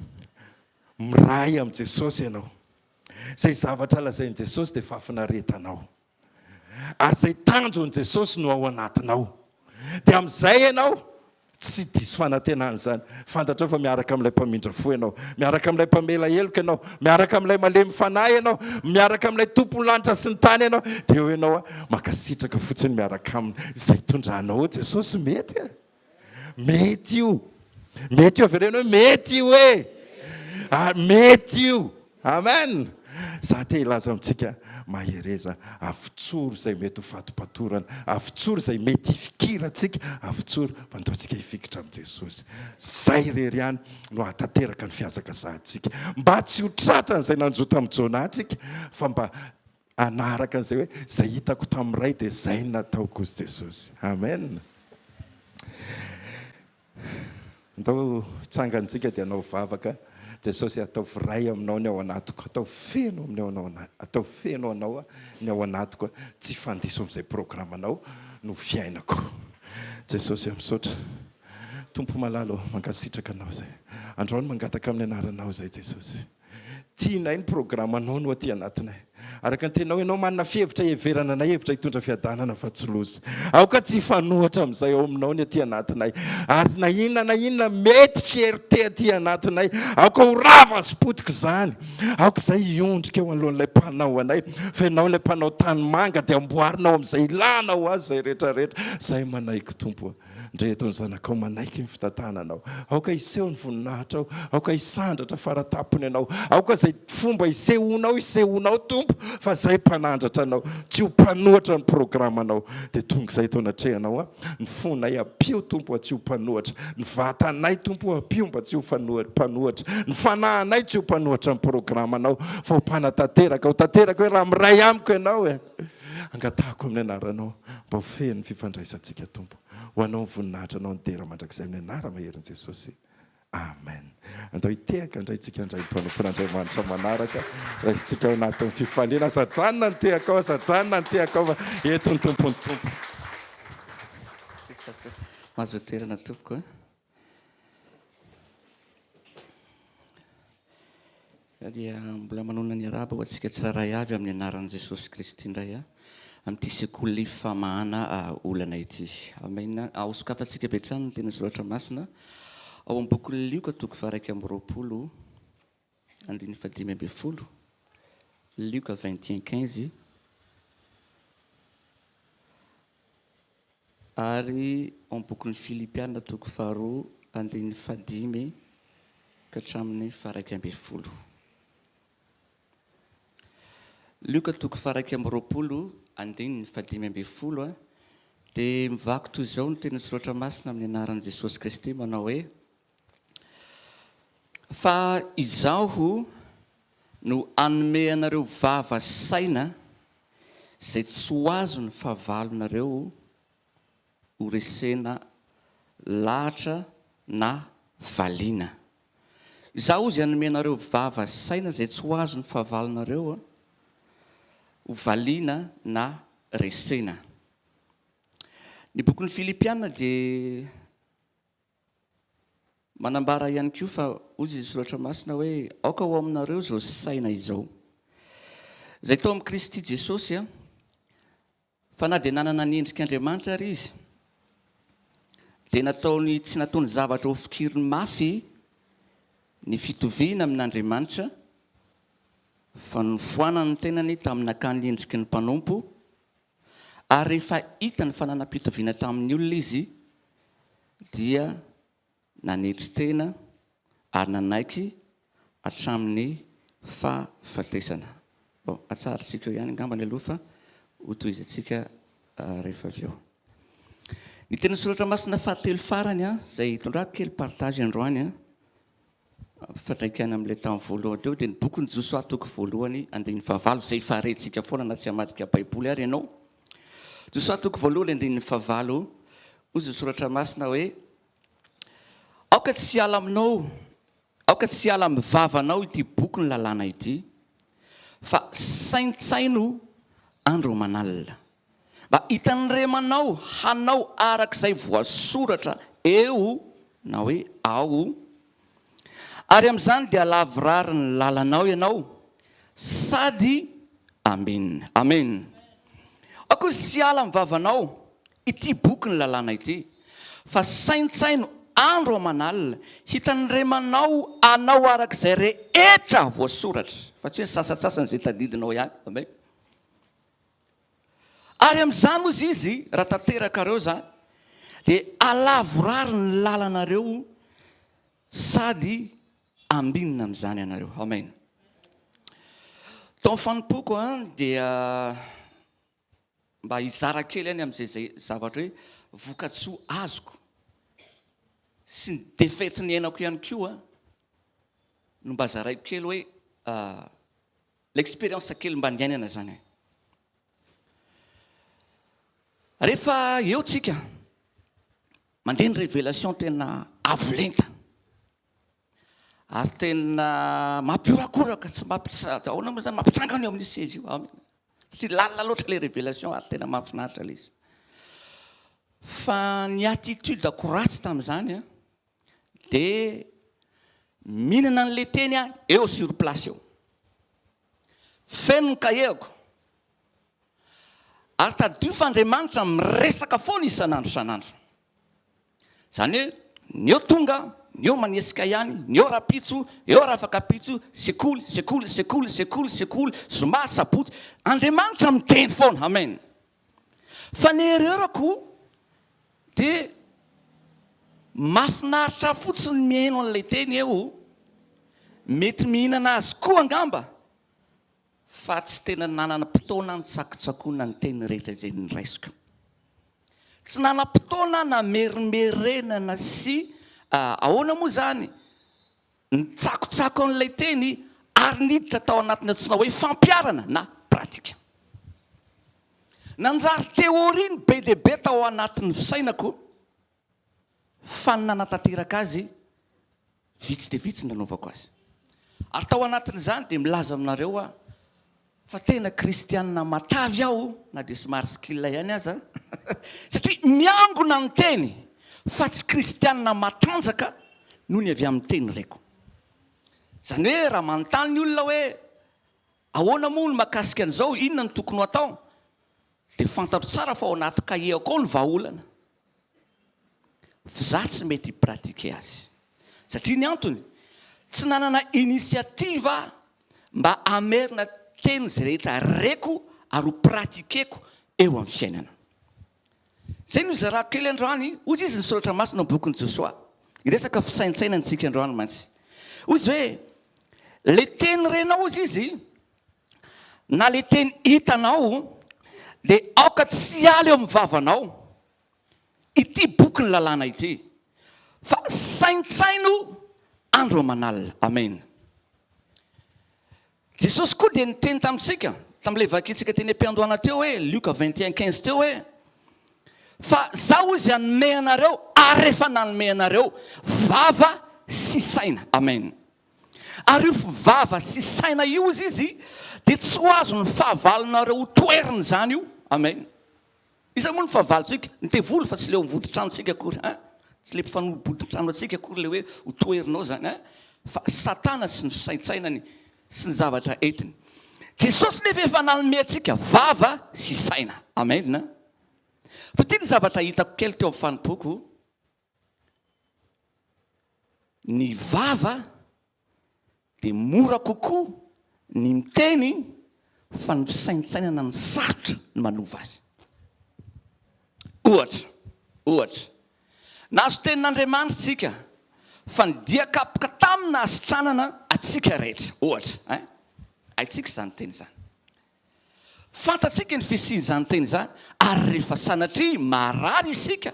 miray amin'i Jesosy ianao. Izay zavatra lazain'i Jesosy dia fahafinaretanao. Ary izay tanjon'i Jesosy no ao anatinao. Dia amin'izay ianao tsy diso fanantenana zany. Fantatra fa miaraka amin'ilay mpamindra fo ianao, miaraka amin'ilay mpamela heloka ianao, miaraka amin'ilay malemy fanahy ianao, miaraka amin'ilay tompony lanitra sy ny tany ianao, dia eo ianao makasitraka fotsiny miaraka aminy izay tondranao Jesosy. Mety e, mety io, mety io averena hoe mety io mety io. Amen. Za te hilaza amintsika mahereza avitsoro izay mety ho fatopatorana, avitsoro izay mety hifikirantsika, avitsoro fa nataontsika hifikitra amin'i Jesosy. Zay rery ihany no hatanteraka ny fiazakazahantsika, mba tsy ho tratra n'izay nanjota amin'ny Jonantsika, fa mba hanaraka an'izay hoe izay hitako tamin'iray dia izay no nataoko ozy Jesosy. Amen. Ndao tsangantsika dia anao vavaka. Jesosy ataovy ray aminao ny ao anatiko, atao feno aminao, atao feno anao ny ao anatiko, tsy fandiso amin'izay programanao no fiainako. Jesosy misaotra, Tompo malalo mankasitraka anao zay, androany mangataka amin'ny anaranao zay Jesosy. Tianay ny programanao no aty anatinay, araka ny tenao ianao manana fihevitra heverana anay, hevitra hitondra fiadanana fa tsy loza. Aoka tsy fanohatra amin'izay ao aminao ny aty anatinay, ary na inona mety fierté aty anatinay, aoka ho rava sy potika izany, aoka izay hiondrika eo alohan'ilay mpanao anay, fa ianao ilay mpanao tany manga dia amboarinao amin'izay ilanao azy zay rehetrarehetra. Zay manaiky Tompo, ndreto ny zanakao manaiky ny fitantananao, aoka hiseho ny voninahitra ao, aoka hisandratra faratapony ianao, aoka izay fomba hisehoanao Tompo, fa zay mpanandratra anao, tsy ho mpanohatra ny programanao. Dia tonga izay tao anatrehanao ny fonay apio Tompo tsy ho mpanohatra, ny vatanay Tompo apio mba tsy ho mpanohatra, ny fanahinay tsy ho mpanohatra ny programanao, fa ho mpanatanteraka, ho tanteraka hoe raha miray amiko ianao angatahako amin'ny anaranao, mba ho feno ny fifandraisantsika Tompo, ho anao ny voninahitra anao ny dera mandrakizay amin'ny anara maherin'i Jesosy. Amen. Andao hitehaka indraytsika indray mpanompon'Andriamanitra manaraka, raisitsika ao anatin'ny fifaliana, sajanona ny tehaka ao, sajanona ny tehaka ao, eto ny tompony Tompo. Mahazo toerana tompoko. Dia mbola manona ny araba ho antsika tsiraray avy amin'ny anaran'i Jesosy Kristy indray amin'ity Sekoly Famahana olana ity. Amen. Ahosokafantsika betrany ny tena soratra masina ao amin'ny boky Lioka toko faha 2 andiny 5 Lioka 21:15 ary ao amin'ny boky ny Filipiana toko faha 2 andiny 5 ka hatramin'ny faha 20. Lioka toko faha 2 andiny 5 dia mivaky toy izao ny tena soratra masina amin'ny anaran'i Jesosy Kristy, manao hoe: fa izaho no anome anareo vava saina izay tsy ho azo ny fahavalonareo ho resena lahatra na valiana. Izaho izy anome anareo vava saina izay tsy ho azo ny fahavalonareo ho valiana na resena. Ny bokin'ny Filipiana dia manambara ihany koa fa ozy izy soratra masina hoe aoka ho aminareo izao saina izao izay tao amin'ny Kristy Jesosy fa na dia nanana ny endrik'Andriamanitra ary izy dia nataony tsy nataony zavatra ho fikiriny mafy ny fitoviana amin'Andriamanitra, fa nifoanany ny tenany tamin'ny nakany endriky ny mpanompo, ary rehefa hita ny fananam-pitoviana tamin'ny olona izy dia nanetry tena ary nanaiky hatramin'ny fahafatesana. Bon, atsarintsika ihany angamba ny aloha fa ho tohizintsika rehefa avy eo. Ny tena soratra masina fahatelo farany izay hitondrako kely partage androany fifandraikany amin'ilay tamin'ny voalohany teo dia ny bokin'ny Josoa toko voalohany andiny 9 izay faharentsika foana na tsy hamadika baiboly ary ianao. Josoa toko voalohany andiny 9 ozy ny soratra masina hoe: aoka tsy hiala aminao, aoka tsy hiala amin'ny vavanao ity boky ny lalàna ity, fa saintsaino andro manalina, mba hitanremanao hanao arak'izay voasoratra eo na hoe ao, ary amin'izany dia lavorary ny lalanao ianao, sady amen. Amen. Aoka tsy hiala amin'ny vavanao ity boky ny lalàna ity, fa saintsaino andro amanalina hitany re manao anao arak'izay rehetra voasoratra fa tsy hoe sasatsasany zay tadidinao ihany ame ary amin'izany ozy izy raha tanteraka reo zany dia alavorary ny lalanareo sady ambinina amin'izany ianareo amen. Tao fanompoko dia mba hizara kely any amin'izay zavatra hoe vokatsoa azoko sy ny defety ny ainako ihany koa no mba zaraiko kely hoe l'expérience kely mba niainana zany. Rehefa eo tsika mandeha ny révélation tena avolenta ary tena mampiorakoraka tsy ahoana moa zany mampitsangana eo amin'ny sezy io satria lalina loatra le révélation ary tena mahafinaritra le izy. Fa ny attitude akoratsy tamin'izany dia mihinana an'le teny eo sur place eo feno ny kaheko ary tadio f'Andriamanitra miresaka foana isan'andro isan'andro. Zany hoe ny eo tonga ny eo manesika ihany ny eo rapitso eo rafakapitso sekoly zoma sabotsy Andriamanitra miteny foana amen. Fa ny ererako dia mafinaritra fotsiny mihaino an'ilay teny eo mety mihinana azy koa angamba fa tsy tena nanana fotoana nitsakotsakoana ny teny rehetra izay niraisiko. Tsy nanana fotoana namerimerenana sy ahoana moa zany nitsakotsako an'ilay teny ary niditra tao anatina antsona hoe fampiarana na pratika. Nanjary teoriany be dehibe tao anatin'ny fisainako fa nanatanteraka azy vitsy dia vitsy nanaovako azy. Ary tao anatin'izany dia milaza aminareo fa tena kristianina matavy aho na dia somary skill ihany aza satria miangona ny teny fa tsy kristianina matanjaka noho ny avy amin'ny teny reko. Zany hoe raha manontany ny olona hoe ahoana moa ny makasika an'izao inona ny tokony atao dia fantatro tsara fa ao anaty kahie ao ny vahaolana fa za tsy mety hipratike azy satria ny antony tsy nanana inisiativa mba amerina teny zay rehetra reko ary ho pratikeko eo amin'ny fiainana. Zay no zarako kely androany ozy izy nisoratra masina bokin'i Josoa iresaka fisaintsaina ntsika androany mantsy ozy hoe le teny renao ozy izy na le teny hitanao dia aoka tsy aly eo amin'ny vavanao ity boky ny lalàna ity fa saintsaino andro amanalina amen. Jesosy koa dia niteny tamintsika tamin'ilay vakitsika teny am-piandohana teo hoe Luka 21:15 teo hoe fa zaho izy hanome anareo ary rehefa nanome anareo vava sy saina amen. Ary io vava sy saina io izy dia tsy ho azo ny fahavalonareo ho toeriny zany io amen. Iza moa ny fahavalontsika ny tevolo fa tsy le mivodi-tranontsika akory tsy le mpifanobodi-trano atsika akory le hoe ho toerinao zany fa satana sy ny fisaintsainany sy ny zavatra entiny. Jesosy nefa efa nanome antsika vava sy saina amen. Fa ty ny zavatra hitako kely teo amin'ny fanompoko ny vava dia mora kokoa ny miteny fa ny fisaintsainana ny sarotra ny manova azy. Ohatra nahazo tenin'Andriamanitra tsika fa ny diakapoka tamina asitranana atsika rehetra ohatra aitsika izany teny izany fantatsika ny fisiany izany teny izany ary rehefa sanatria marary isika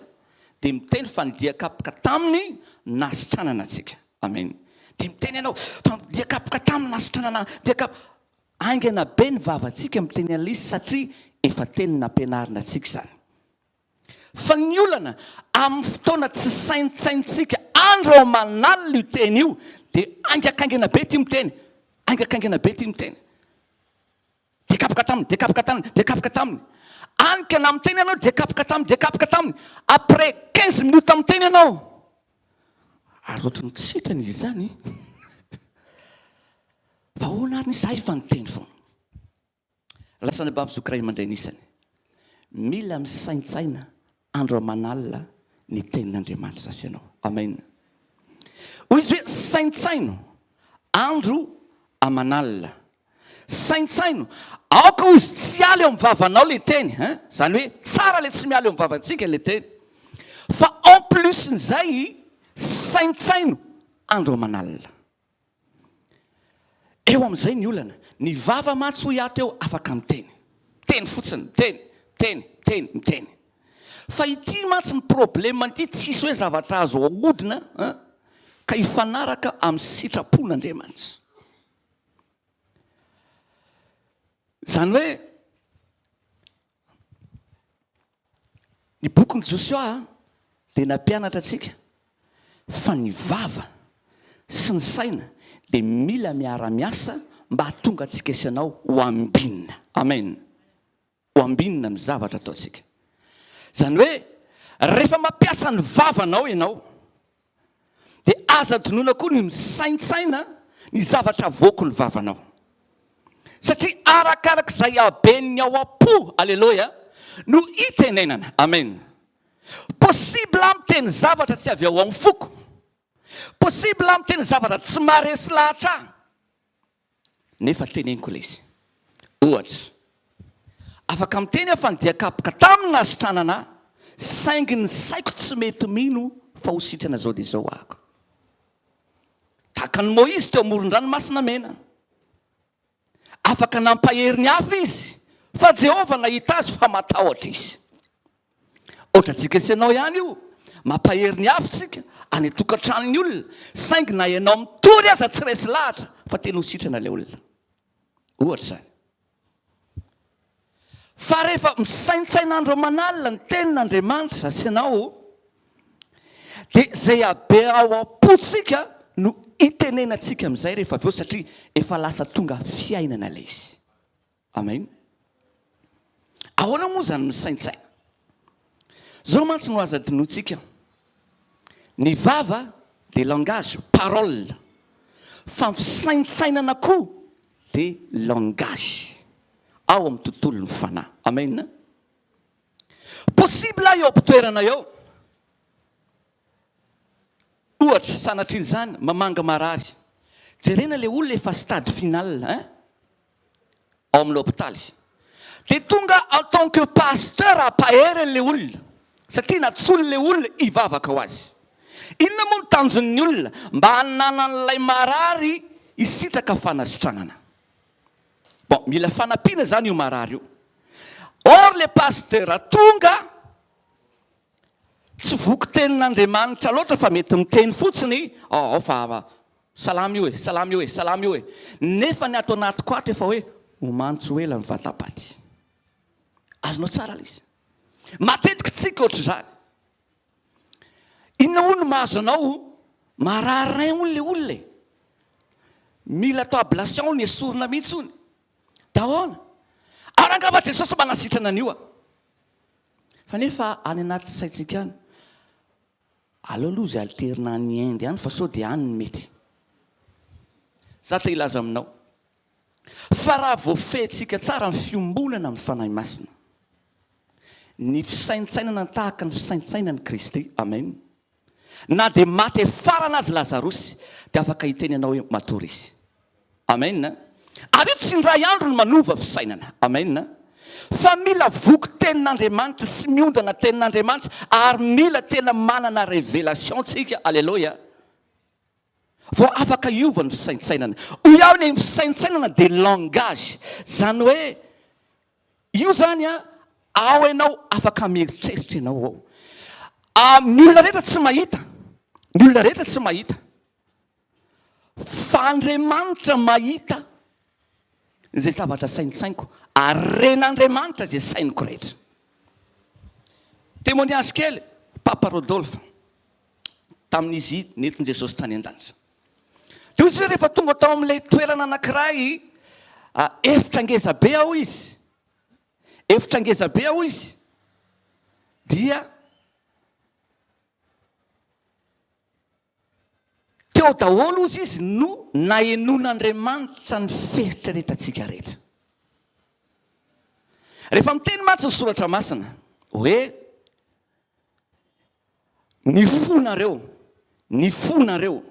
dia miteny fa ny diakapoka taminy nasitranana atsika amen. Dia miteny ianao fa diakapoka taminy nasitranana aingana be ny vavantsika miteny an'ilay satria efa teny nampianarina atsika izany. Fa ny olana amin'ny fotoana tsy saintsaintsika andro amanalina io teny io dia aingakaingana be ty miteny aingakaingana be ty miteny diakapoka taminy anika na miteny ianao diakapoka taminy après 15 minutes miteny ianao ary ohatrany tsy sitrany izy zany fa hoana ary nisy efa niteny foana. Lasany baba zokiray mandray nisany mila misaintsaina andro amanalina ny tenin'Andriamanitra zasy ianao. Amen. Hoy izy hoe saintsaino andro aman'alina. Saintsaino aoka ozy tsy aly eo amin'ny vavanao le teny, zany hoe tsara le tsy miala eo amin'ny vavantsika le teny. Fa en plus n'izay saintsaino andro aman'alina. Eo amin'izay ny olana, ny vava matsy ho ato eo afaka miteny. Teny fotsiny, miteny. Fa ity matsy ny problema ity tsisy hoe zavatra azo ahodina ka hifanaraka amin'ny sitrapon'Andriamanitra. Zany hoe ny bokin'ny Josia dia nampianatra antsika fa ny vava sy ny saina dia mila miara-miasa mba hahatonga antsika isanao ho ambinina. Amen. Ho ambinina amin'ny zavatra ataontsika. Zany hoe rehefa mampiasa ny vavanao ianao dia aza adinoina koa ny misaintsaina ny zavatra voako ny vavanao. Satria arakarak'izay haben'ny ao am-po, aleloia, no itenenana. Amen. Possible miteny zavatra tsy avy ao amin'ny foko. Possible miteny zavatra tsy maharesy lahatra. Nefa teneniko ilay izy. Ohatra, afaka miteny aho fa nidiakapoka tamin'ny nasitranana saingy ny saiko tsy mety mino fa ho sitrana zao dia zao ahako. Tahaka ny Moïse teo amoron-dranomasina mena. Afaka nampahery ny hafa izy fa Jehovah nahita azy fa matahotra izy. Ohatratsika sy ianao ihany io, mampahery ny hafantsika any tokantranon'ny olona saingy na ianao mitory aza tsy resy lahatra fa tena ho sitrana ilay olona. Ohatra zany. Fa rehefa misaintsain'andro aman'alina ny tenin'Andriamanitra sy ianao dia izay habe ao am-potsika no itenenantsika amin'izay rehefa avy eo satria efa lasa tonga fiainana ilay izy. Amen. Ahoana moa zany misaintsaina? Zao mantsy no aza adinoantsika. Ny vava dia langage, parole. Fa misaintsainana koa dia langage. Ao amin'ny tontolon'ny fanahy. Amen. Possible eo am-pitoerana eo. Ohatra, sanatriny zany, mamanga marary. Jerena ilay olona efa stade final ao amin'ny hôpitaly. Dia tonga en tant que pasteur ampahery ilay olona. Satria natsolo ilay olona hivavaka ho azy. Inona moa ny tanjon'ny olona mba hananan'ilay marary hisitraka fanasitranana. Bon, mila fanampiana zany io marary io. Or le pasteur tonga tsy voky tenin'Andriamanitra loatra fa mety miteny fotsiny fa salamy io e. Nefa ny ato anatiko ato efa hoe homantso ela ny vatapaty. Azonao tsara lay izy. Matetika tsika ohatry zany. Inona hono mahazo anao marary ray hono le olona. Mila atao ablation ny esorina mihitsy hony. Dahoana? Arangava Jesosy manasitrana an'io. Fa nefa any anaty saitsika any. Aleo aloha izay alterina ny Inde any fa sao dia any ny mety. Za te ilaza aminao. Fa raha voafehintsika tsara ny fiombonana amin'ny fanahy masina. Ny fisaintsainana tahaka ny fisaintsainan'i Kristy. Amen. Na dia maty farana azy Lazarosy dia afaka hiteny anao hoe matory izy. Amen. Ary io tsy indray andro ny manova fisainana. Amen. Fa mila voky tenin'Andriamanitra sy miondana tenin'Andriamanitra ary mila tena manana révélation tsika. Alléluia. Vao afaka hiova ny fisaintsainana. Hoy aho ny fisaintsainana dia langage. Zany hoe io zany ao ianao afaka mieritreritra ianao ao. Ny olona rehetra tsy mahita. Ny olona rehetra tsy mahita. Fa Andriamanitra mahita izay zavatra saintsainiko. Ary ren'Andriamanitra izay sainiko rehetra. Témoignage kely, Papa Rodolphe tamin'izy nentin' Jesosy tany an-danitra. Dia izy rehefa tonga tao amin'ilay toerana anankiray efitra ngeza be ao izy. Efitra ngeza be ao izy. Dia teo daholo izy no nahenon'Andriamanitra ny fieritreretantsika rehetra. Rehefa miteny mantsy ny soratra masina hoe ny fonareo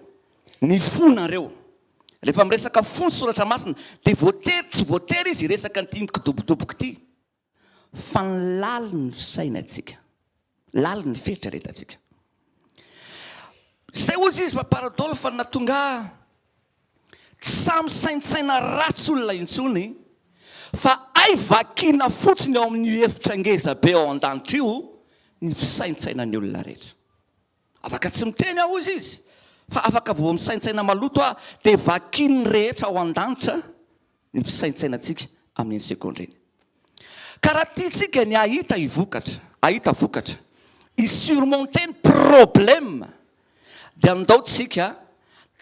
rehefa miresaka fony soratra masina dia voatery tsy voatery izy resaka ny kidobodoboka ity fa ny laly ny fisainantsika, laly ny fieritreretantsika. Zay ozy izy paparadolo fa natonga tsy samy saintsaina ratsy olona intsony fa ay vakina fotsiny ao amin'ny hevitra ngeza be ao an-danitra io ny fisaintsaina ny olona rehetra. Afaka tsy miteny aho izy izy fa afaka vo misaintsaina maloto a dia vakiny rehetra ao an-danitra ny fisaintsainantsika amin'ny sekondreny. Karaha tiatsika ny ahita vokatra isurmonter ny problème dia andaotsika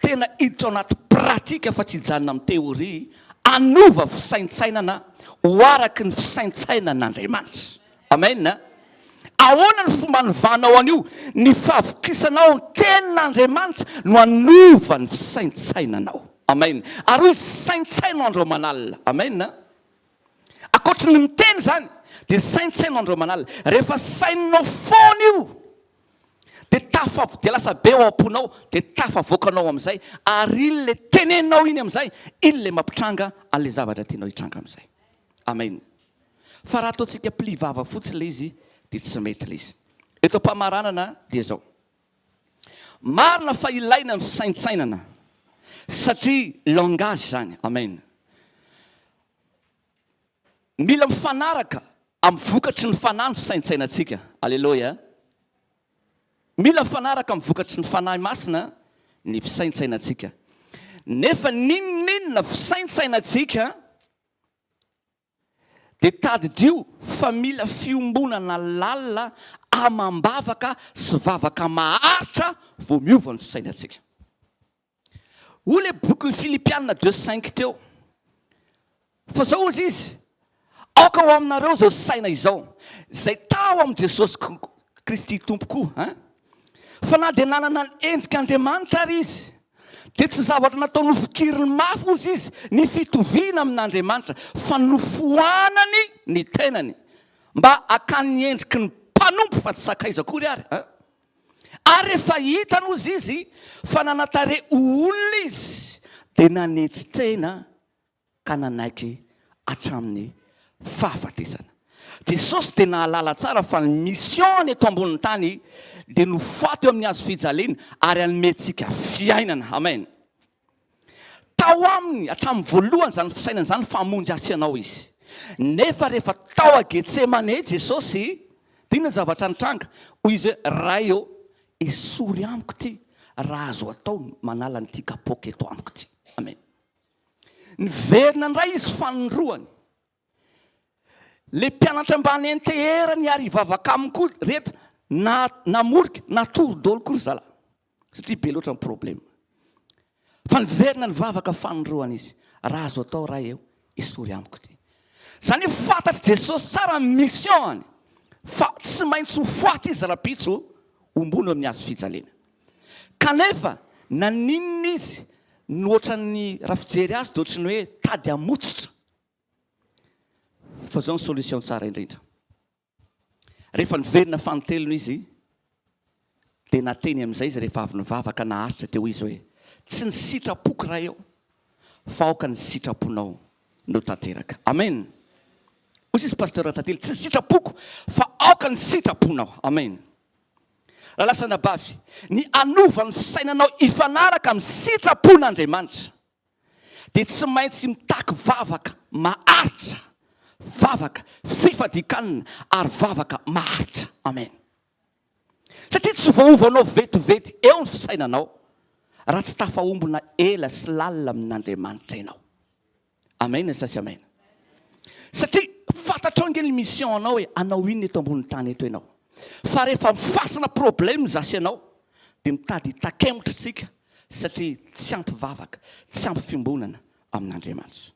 tena hiditra ao anaty pratika fa tsy hijanona amin'ny teoria, anova fisaintsainana ho araky ny fisaintsainan'Andriamanitra. Amen. Ahoana ny fomba nivanao an'io? Ny fahavokisanao ny tenin'Andriamanitra no anova ny fisaintsainanao. Amen. Ary hoy saintsainao andro manalina. Amen. Akoatra ny miteny zany dia saintsainao andro manalina. Rehefa saininao foana io dia lasa be ao am-ponao dia tafavoakanao amin'izay, ary iny le tenenao iny amin'izay, iny le mampitranga an'le zavatra tianao hitranga amin'izay. Amen. Fa raha ataontsika plivava fotsiny le izy dia tsy mety le izy. Eto am-pamaranana dia zao, marina fa ilaina ny fisaintsainana satria langage zany. Amen. Mila mifanaraka amin'ny vokatry ny fanahy ny fisaintsainantsika. Alleluia. Mila mifanaraka amin'ny vokatry ny fanahy masina ny fisaintsainantsika. Nefa ninona fisaintsainantsika dia tadidio fa mila fiombonana lalina amam-bavaka sy vavaka maharitra vao miova ny fisainantsika. Ho le boky Filipianina 2:5 teo. Fa zao ozy izy, aoka ho aminareo zao saina izao zay tao amin'i Jesosy Kristy tompoko. Fa na dia nanana ny endrik'Andriamanitra ary izy dia tsy zavatra natao nofokiriny mafy ozy izy ny fitoviana amin'Andriamanitra, fa nofoanany ny tenany mba hakany ny endriky ny mpanompo fa tsy sakaiza akory ary. Ary rehefa hitany ozy izy fa nanatare olona izy dia nanetry tena ka nanaiky hatramin'ny fahafatesana. Jesosy dia nahalala tsara fa ny mission eto ambonin'ny tany dia nofaty eo amin'ny hazo fijaliana ary anomentsika fiainana. Amen. Tao aminy hatramin'ny voalohany zany fisainana zany famonjy asianao izy. Nefa rehefa tao a Getsemane Jesosy dia inona zavatra nitranga? Hoy izy hoe raha eo esory amiko ty raha azo atao manala nyity kapoka eto amiko ty. Amen. Niverina ndray izy fanondroany. Le mpianatra ambany enteherany ary ivavaka aminy koa rehetra namorika natory dolo kory zala satria be loatra ny problème. Fa niverina ny vavaka fanondroana izy, raha azo atao raha eo esory amiko ty. Zany hoe fantatry Jesosy tsara ny mission-any fa tsy maintsy ho foaty izy rapitso ombony amin'ny hazo fijaliana. Kanefa naninona izy no ohatran'ny raha fijery azy dia ohatrany hoe tady amotsitra. Fa zao ny solution tsara indrindra. Rehefa niverina fanotelona izy dia nateny amin'izay izy rehefa avy nivavaka naharitra teo izy hoe tsy ny sitrapoko raha eo fa aoka ny sitraponao no tanteraka. Amen. Hoy izy pasteur tantely, tsy ny sitrapoko fa aoka ny sitraponao. Amen. Raha lasa nabavy ny anova ny fisainanao ifanaraka amin'ny sitrapon'Andriamanitra dia tsy maintsy mitaky vavaka maharitra, vavaka fifadikanina ary vavaka maharitra. Amen. Satria tsy voaovanao vetivety eo ny fisainanao raha tsy tafahombona ela sy lalina amin'Andriamanitra ianao. Amen sa tsy amen? Satria fantatrao nge ny mission anao hoe anao inona eto ambonin'ny tany eto ianao. Fa rehefa mifasana problème zasy ianao dia mitady takembotra tsika satria tsy ampy vavaka, tsy ampy fimbonana amin'Andriamanitra.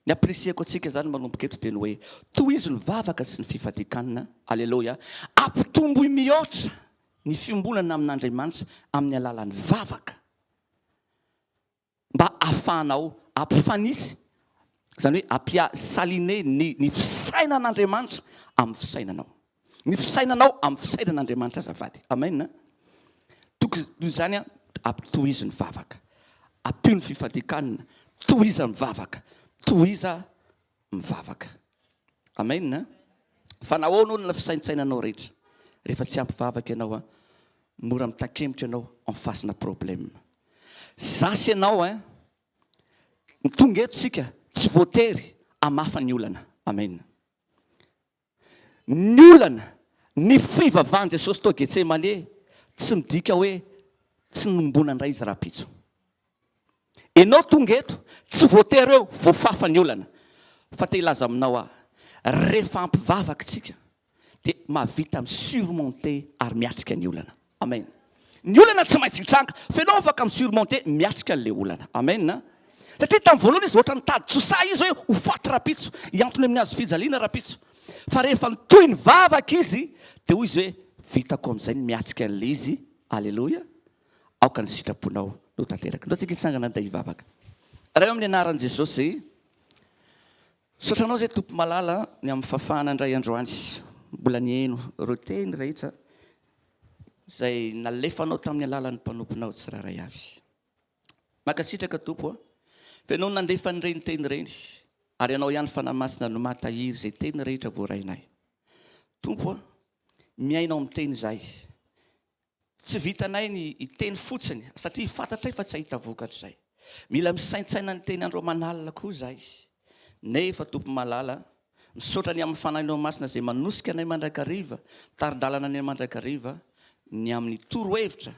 Ny apresiako atsika zany manomboka eto dia ny hoe toy izy ny vavaka sy ny fifadikanina, alleluia, ampitombo mihoatra ny fimbonana amin'Andriamanitra amin'ny alalan'ny vavaka mba ahafahanao ampifanitsy, zany hoe ampiasaline ny fisainan'Andriamanitra amin'ny fisainanao. ny fisainanao amin'ny fisainan'andriamanitra azavady. Amen. Tokony izany a ampitohizo ny vavaka, ampio ny fifadikanina, tohiza mivavaka, tohiza mivavaka. Amen. Fa nahoana olona fisaintsainanao rehetra rehefa tsy ampivavaka ianao a, mora mitakemitra ianao amin'ny fasina problème. Zasy ianao a, ny tonga eto sika tsy voatery hamafa ny olana. Amen. Ny olana, ny fivavahan Jesosy tao Getsemane tsy midika hoe tsy nombona indray izy rapitso. Ianao tonga eto tsy voatery eo voafafa ny olana, fa te hilaza aminao a, rehefa ampivavaka tsika dia mahavita surmonter ary miatrika ny olana. Amen. Ny olana tsy maintsy hitranga, fa ianao afaka surmonter miatrika an'ilay olana. Amen. Satria tamin'ny voalohany izy ohatra nitady tsosa izy hoe ho faty rapitso, hiantony amin'ny hazo fijaliana rapitso. Fa rehefa nitohy ny vavaka izy dia hoy izy hoe vitako amin'izay ny miatrika an'ilay izy. Alleluia. Aoka ny sitraponao no tanteraka. Ndao tsika hitsangana andeha hivavaka. Raha eo amin'ny anaran'i Jesosy, sotranao izay tompo malala ny amin'ny fafana indray androany, mbola ny eno ireo teny rehetra izay nalefanao tamin'ny alalan'ny mpanomponao tsirairay avy. Makasitraka tompo a, fa ianao nandefa n'ireny teny ireny, ary ianao ihany fanamasina no mahatahiry izay teny rehetra voarainay. Tompo a, miainao amin'ny teny izay. Tsy vitanay ny teny fotsiny, satria fantatray fa tsy ahita vokatra izay. Mila misaintsaina ny teny andro manalina koa izay. Nefa tompo malala, misaotra ny amin'ny fanahinao masina izay manosika anay mandrakariva, taridalana anay mandrakariva, ny amin'ny torohevitra,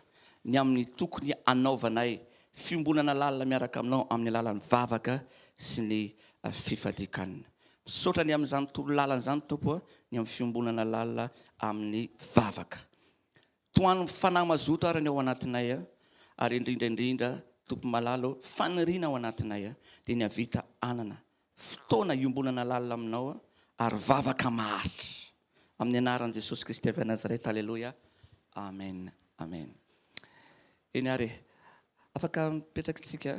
ny amin'ny tokony anaovanay fiombonana lalina miaraka aminao amin'ny alalan'ny vavaka sy ny fifadikanina. Misaotra ny amin'izany toro lalana izany tompo a, ny amin'ny fiombonana lalina amin'ny vavaka. Toano fanahy mazoto ary ny ao anatinay a, ary indrindraindrindra tompo malalo faniriana ao anatinay a, dia ny havita anana fotoana iombonana lalina aminao a, ary vavaka maharitra. Amin'ny anaran'i Jesosy Kristy avy Nazareta. Alleluia. Amen. Amen. Eny ary afaka mipetraka tsika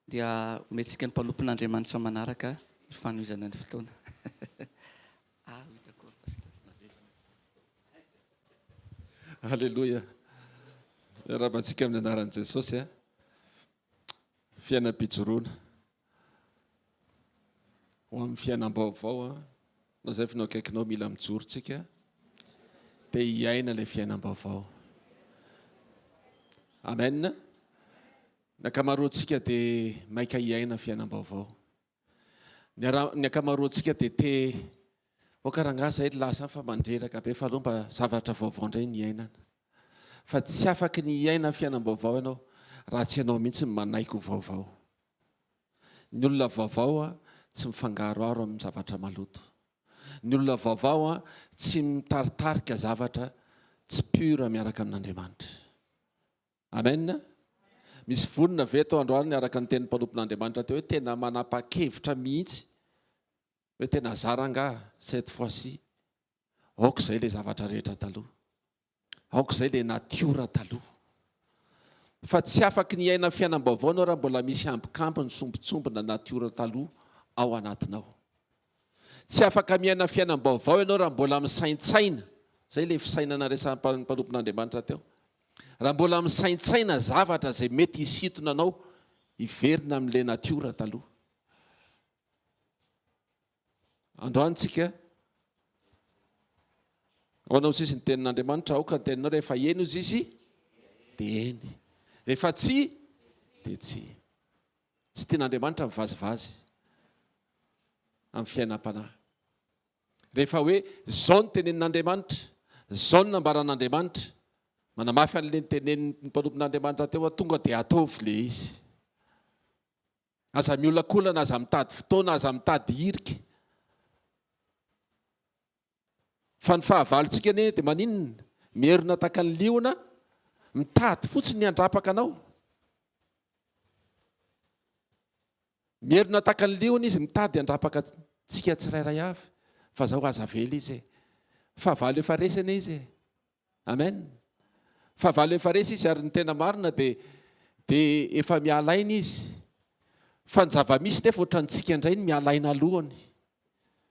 dia omentsika ny mpanompon'Andriamanitra manaraka ny fanohizana ny fotoana. Alleluia. Rabantsika amin'ny anaran'i Jesosy a, fiainam-pijoroana ho amin'ny fiainam-baovao a, no zay fa no akaikinao mila mijorontsika dia hiaina ilay fiainam-baovao. Amen. Ny ankamaroantsika dia maika hiaina fiainam-baovao. Ny ankamaroantsika dia te karangah zay lasa fa mandreraka be fa aloha mba zavatra vaovao indray ny iainana. Fa tsy afaka ny iaina fiainam-baovao ianao raha tsy ianao mihitsy manaiko vaovao. Ny olona vaovao a tsy mifangaroaro amin'ny zavatra maloto. Ny olona vaovao a tsy mitaritarika zavatra tsy pura miaraka amin'Andriamanitra. Amen. Misy vonona ve tao androany araka ny tenin'ny mpanompon'Andriamanitra teo hoe tena manapa-kevitra mihitsy hoe tena zaranga cette fois-ci aoka izay ilay zavatra rehetra taloha, aoka izay ilay natiora taloha. Fa tsy afaka ny iaina fiainam-baovao anao raha mbola misy ambikampony sombitsombina natiora taloha ao anatinao. Tsy afaka miaina fiainam-baovao ianao raha mbola misaintsaina, izay ilay fisainana resan'ny mpanompon'Andriamanitra teo. Raha mbola misaintsaina zavatra izay mety hisintona anao hiverina amin'ilay natiora taloha. Androantsika ao anao sisy ny tenin'Andriamanitra, aoka ny teninao rehefa eny izy izy dia eny, rehefa tsy dia tsy. Tsy tian'Andriamanitra mivazivazy amin'ny fiainam-panahy. Rehefa hoe zao ny tenenin'Andriamanitra, zao ny nambaran'Andriamanitra, manamafy an'ilay tenenin'ny mpanompon'Andriamanitra teo, tonga dia ataovy ilay izy. Aza miolakolana, aza mitady fotoana, aza mitady hirika. Fa ny fahavalontsika anie dia maninona? Mierina taka ny liona, mitady fotsiny ny handrapaka anao. Mierina taka ny liona izy, mitady handrapaka tsika tsirairay avy. Fa zao aza vela izy. Fahavalo efa resy anie izy. Amen. Fahavalo efa resy izy ary ny tena marina dia efa mialaina izy. Fa ny zava-misy nefa ohatrantsika indray ny mialaina alohany,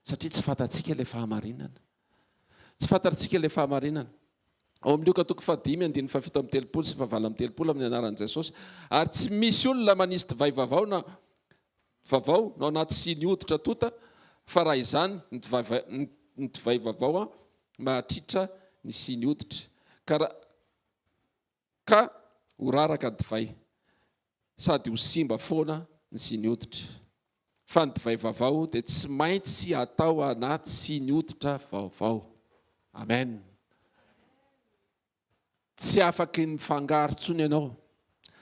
satria tsy fantatsika ilay fahamarinana. tsy fantatsika le fahamarinana ao amin'ny lioka toko fadimy andiny fafito amin'ny telopolo sy fahavalo amin'ny telopolo amin'ny anaran'i Jesosy ary tsy misy olona manisy divay vavao na vavao no anaty siny hoditra tota fa raha izany ny divay vavao mahatritra ny siny hoditra ka ho raraka divay sady ho simba foana ny siny hoditra fa ny divay vavao dia tsy maintsy atao anaty siny hoditra vaovao. Amen. Tsy afaka mifangaro tsony ianao,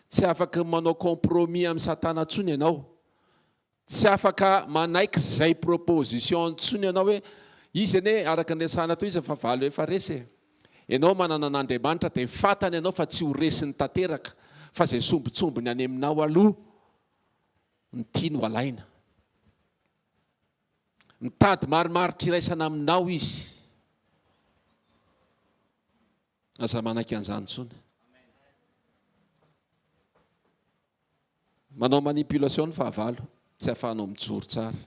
tsy afaka manao compromis amin'ny satana tsony ianao, tsy afaka manaiky izay proposition tsony ianao hoe izy ane araka ny resahana toy izy fa valo efa resy. Ianao manana an'Andriamanitra dia fantany ianao fa tsy ho resiny tanteraka fa izay sombitsombiny any aminao aloha ny tiany ho alaina. Mitady marimaritra iraisana aminao izy. Aza manaiky an'izany tsony. Manao manipulation ny fahavalo, tsy ahafahanao mijoro tsara.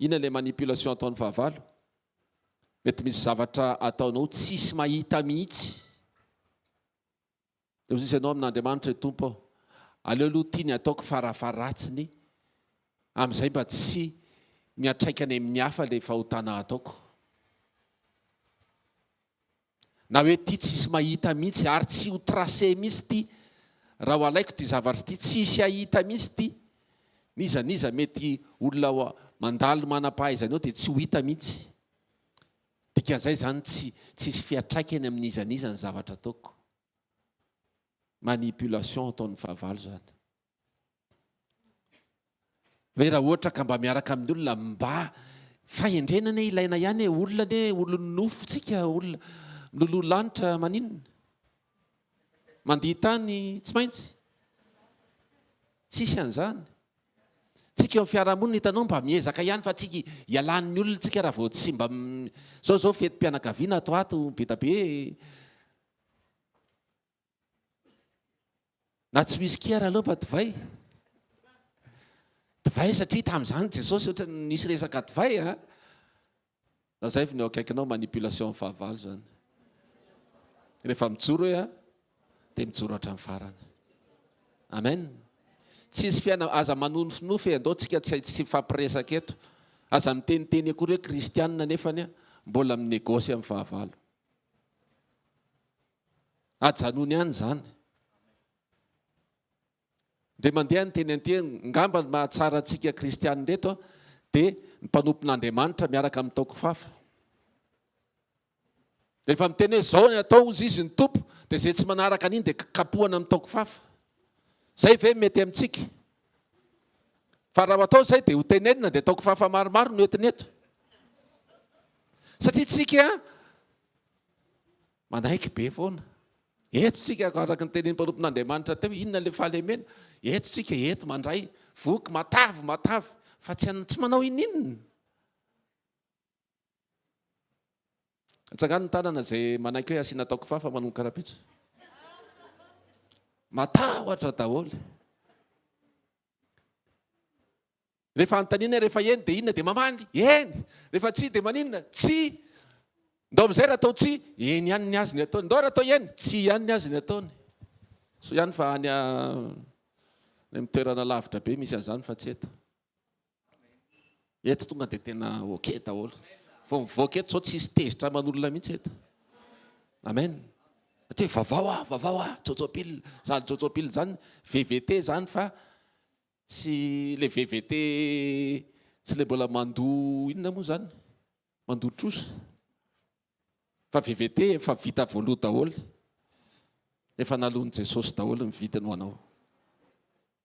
Inona ilay manipulation ataon'ny fahavalo? Mety misy zavatra ataonao tsisy mahita mihitsy. Dia hozy ianao amin'Andriamanitra tompo ao. Aleo aloha tiany ataoko farafaratsiny amin'izay mba tsy miatraika any amin'ny hafa ilay fahotana ataoko. Na hoe ty tsisy mahita mihitsy ary tsy ho tracé mihitsy ty, raha ho alaiko ty zavatra ty tsisy ahita mihitsy ty, niza mety olona mandalo manam-pahaizana eo dia tsy ho hita mihitsy. Dikan'izay zany tsisy fiatraikany amin'izaniza ny zavatra ataoko. Manipulation ataon'ny fahavalo zany. Hoe raha ohatra ka mba miaraka amin'ny olona mba fahendrenana ilaina ihany olona ne olon'nofotsika olona miloloha lanitra maninona mandihy tany tsy maintsy tsisy an'izany. Tsika eo amin'ny fiarahamonina hitanao mba miezaka ihany fa tsika hialan'ny olona tsika raha vao tsy mba zao fetim-pianakaviana ato be da be na tsy misy kiara aloha mba divay satria tamin'izany Jesosy ohatra nisy resaka divay na zay ny eo akaikinao manipulation fahavalo zany. Rehefa mijoro hoe dia mijoro hatramin'ny farany. Amen. Tsisy fiaina aza manonofinofy andao tsika tsy fampiresaka eto. Aza miteniteny akory hoe kristianina nefany mbola minegosy amin'ny fahavalo. Ajanony ihany zany. Dia mandeha ny teny anty ngamba ny mahatsara antsika kristianina reto dia ny mpanompon'Andriamanitra miaraka amin'ny taokofafa. Rehefa miteny hoe zao ny atao ozy izy ny tompo dia izay tsy manaraka an'iny dia kapohana amin'ny taokofafa. Zay ve mety amintsika? Fa raha atao izay dia ho tenenina dia taokofafa maromaro no entiny eto. Satria tsika manaiky be foana. Eto tsika araka ny tenen'ny mpanompon'Andriamanitra teo inona ilay fahalemena? Eto tsika eto mandray voky matavy fa tsy manao ininona. Atsangano ny tanana izay manaiky hoe asiana taokofafa manomboka karapitso. Matahotra daholo. Rehefa anontaniana rehefa eny dia inona dia mamaly? Eny. Rehefa tsy dia maninona? Tsy. Ndao amin'izay raha atao tsy, eny ihany ny azony ataony. Ndao raha atao eny, tsy ihany ny azony ataony. So ihany fa any amin'ny toerana lavitra be misy an'izany fa tsy eto. Eto tonga dia tena oke daholo. Vao mivoaka eto zao tsisy tezitra manolona mihitsy eto. Amen. Atao vavao tsotsobile, zany tsotsobile zany VVT zany fa tsy le VVT tsy le mbola mandoa inona moa zany? Mandoa trosa. Fa VVT efa vita voaloha daholo. Efa nalon'i Jesosy daholo ny vidiny ho anao.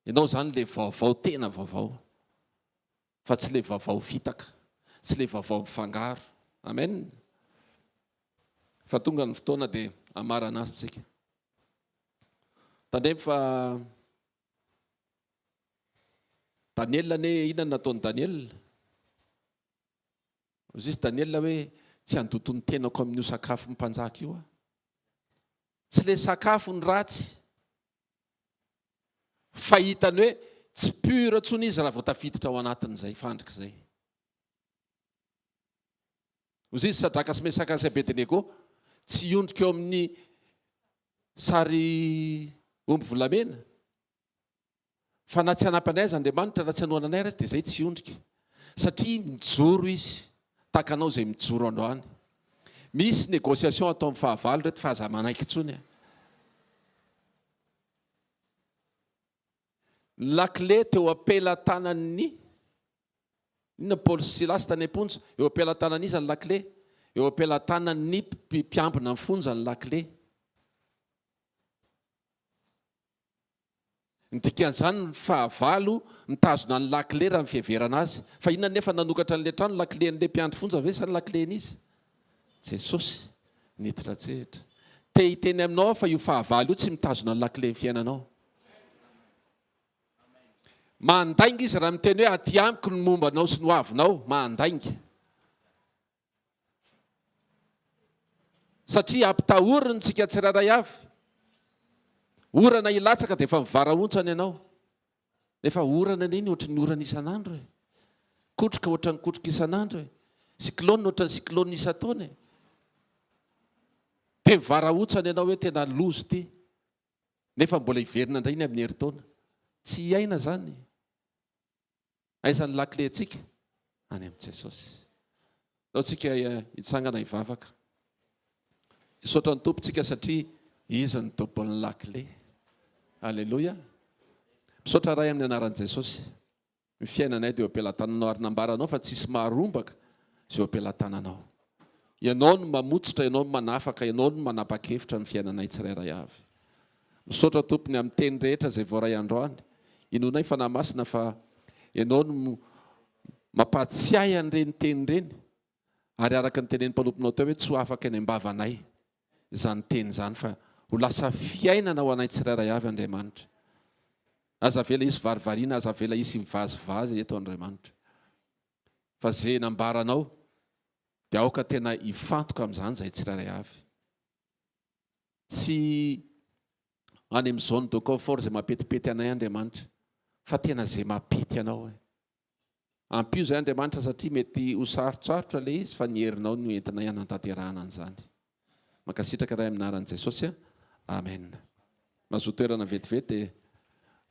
Ianao zany le vaovao tena vaovao. Fa tsy le vaovao vitaka, tsy le vaovao mifangaro. Amen. Fa tonga ny fotoana dia amarana azy tsika. Tandremo fa Daniel ane inona nataon'i Daniel? Ozy izy Daniel hoe tsy handoto ny tenako amin'io sakafo mpanjaka io. Tsy le sakafo ny ratsy. Fa hitany hoe tsy pura tsony izy raha vao tafiditra ao anatin'izay fandrika izay. ozy izy sadraka sy mesaka sy Abednego tsy iondrika eo amin'ny sary omby volamena fa na tsy hanampy anay Andriamanitra raha tsy hanoana anay raha dia izay tsy iondrika satria mijoro izy tahaka anao izay mijoro androany. Misy négociation atao amin'ny fahavalo reto fa aza manaiky intsony. Lakle teo ampelatanan'ny inona Paoly sy Silasy tany am-ponja eo ampelatanany iza ny lakle eo ampelatanan'ny mpiambina ny fonja ny lakle. Ny dikan'izany ny fahavalo mitazona ny lakle raha ny fiheverana azy. Fa inona nefa nanokatra n'ilay trano lakle n'ilay mpiandry fonja ve sa ny lakle n'izy? Jesosy niditra tsehatra. Te hiteny aminao fa io fahavalo io tsy mitazona ny lakle ny fiainanao. Mandainga izy raha miteny hoe aty amiko ny mombanao sy ny hoavinao, mandainga. Satria ampitahoriny tsika tsirairay avy. Orana ilatsaka dia efa mivara-ontsany ianao. Nefa orana iny ohatry ny orana isan'andro e. Kotroka ohatry ny kotroka isan'andro e. Siklôna ohatry ny siklôna isan-taona e. Dia mivara-ontsany ianao hoe tena lozy ty. Nefa mbola hiverina indray ny amin'ny herintaona. Tsy hiaina zany. Aizany lakle antsika any amin'ny Jesosy. Ao tsika hitsangana hivavaka. Hisaotra ny tompontsika satria izy ny tompon'ny lakle. Alleluia. Misaotra ray amin'ny anaran'i Jesosy. Ny fiainanay dia eo ampelantananao ary nambaranao fa tsisy maharombaka izay eo ampelantananao. Ianao no mamotsitra, ianao no manafaka, ianao no manapa-kevitra ny fiainanay tsirairay avy. Misaotra tompony amin'ny teny rehetra izay voaray androany. Inonay fanahy masina fa ianao no mampatsiahy an'ireny teny ireny ary araka ny tenen'ny mpanomponao teo hoe tsy ho afaka any am-bavanay izany teny izany fa ho lasa fiainana ho anay tsirairay avy Andriamanitra. Aza vela izy varivariana, aza vela izy mivazivazy eto Andriamanitra. Fa izay nambaranao dia aoka tena hifantoka amin'izany izay tsirairay avy. Tsy any amin'ny zone de confort izay mampetipety anay Andriamanitra fa tena izay mampity anao. Ampio izay Andriamanitra satria mety ho sarotsarotra ilay izy fa ny herinao no entinay hanantanterahana an'izany. Mankasitraka iray amin'ny anaran'i Jesosy. Amen. Mazoto toerana vetivety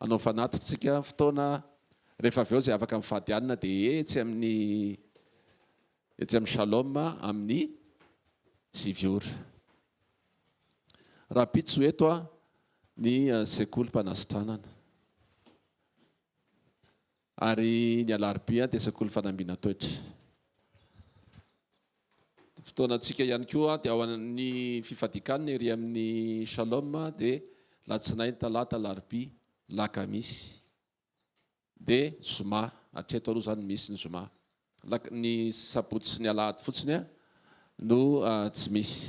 anao fanatritsika fotoana rehefa avy eo izay afaka mifady alina dia etsy amin'ny shalom amin'ny Siviora. Raha pitso eto ny sekoly mpanasitranana. Ary ny alarobia dia sekoly fanambiana toetra. Fotoana antsika ihany koa dia ao amin'ny fifadikanana ery amin'ny shalom dia latsinainy, talata, alarobia, lakamisy dia zoma. Hatreto aloha izany misy ny zoma. Ny sabotsy sy ny alahady fotsiny no tsy misy.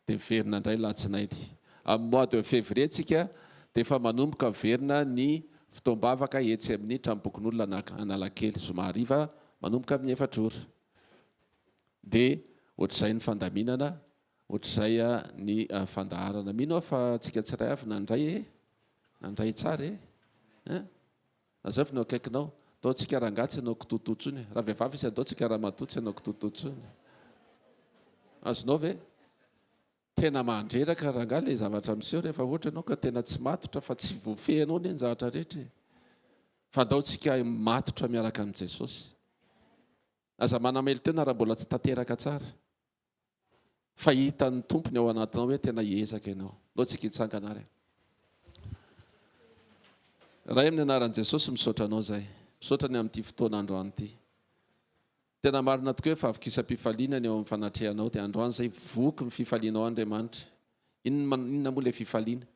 Dia miverina indray latsinainy. Amin'ny mois de février tsika dia efa manomboka miverina ny fotoam-bavaka etsy amin'ny tranombokon'olona Analakely zoma hariva manomboka amin'ny 4 ora. Dia ohatr'izay ny fandaminana, ohatr'izay ny fandaharana. Mino fa tsika tsiray avy nandray tsara e. Azao avy no akaikinao, atao tsika rangatsy anao kitototsy iny. Raha vehivavy izy atao tsika ramatotsy anao kitototsy iny. Azonao ve? Tena mandreraka rangahy ilay zavatra miseho rehefa ohatra ianao ka tena tsy matotra fa tsy voafehinao ny zavatra rehetra. Fa andao tsika matotra miaraka amin'ny Jesosy. Aza manamely tena raha mbola tsy tanteraka tsara. Fa hitan'ny tompony ao anatinao hoe tena hiezaka ianao. Andao tsika hitsangana ary. Raha amin'ny anaran'i Jesosy misaotra anao izay. Misaotra ny amin'ity fotoana androany ity. Tena marina tokoa hoe favokisam-pifaliana ny eo amin'ny fanatrehanao dia androany izay voky ny fifalianao Andriamanitra. Inona moa ilay fifaliana?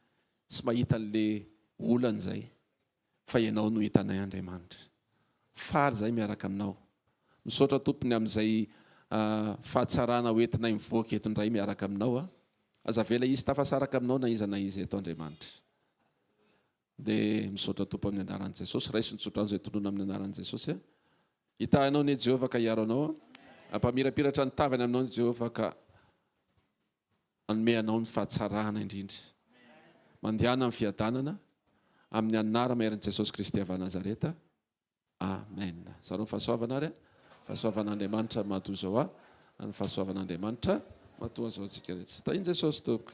Tsy mahita an'ilay olana izay fa ianao no hitanay Andriamanitra. Fary izay miaraka aminao. Misaotra tompony amin'izay fahatsarana hoentinay mivoaka eto indray miaraka aminao. Aza vela izy tafasaraka aminao na iza na izy eto Andriamanitra. Dia misaotra tompo amin'ny anaran'i Jesosy. Raisy ny tsotrano izay toloana amin'ny anaran'i Jesosy. Hitahanao ny Jehovah ka hiaro anao. Ampamirapiratra ny tavany aminao ny Jehovah ka hanome anao ny fahatsarana indrindra. Mandehana amin'ny fiadanana amin'ny anara maherin'i Jesosy Kristy avy Nazareta. Amen. Zareo fahasoavana ary fahasoavan'Andriamanitra mahadoza ho ny fahasoavan'andriamanitra matoa an'izao antsika rehetra. Tainy Jesosy toko.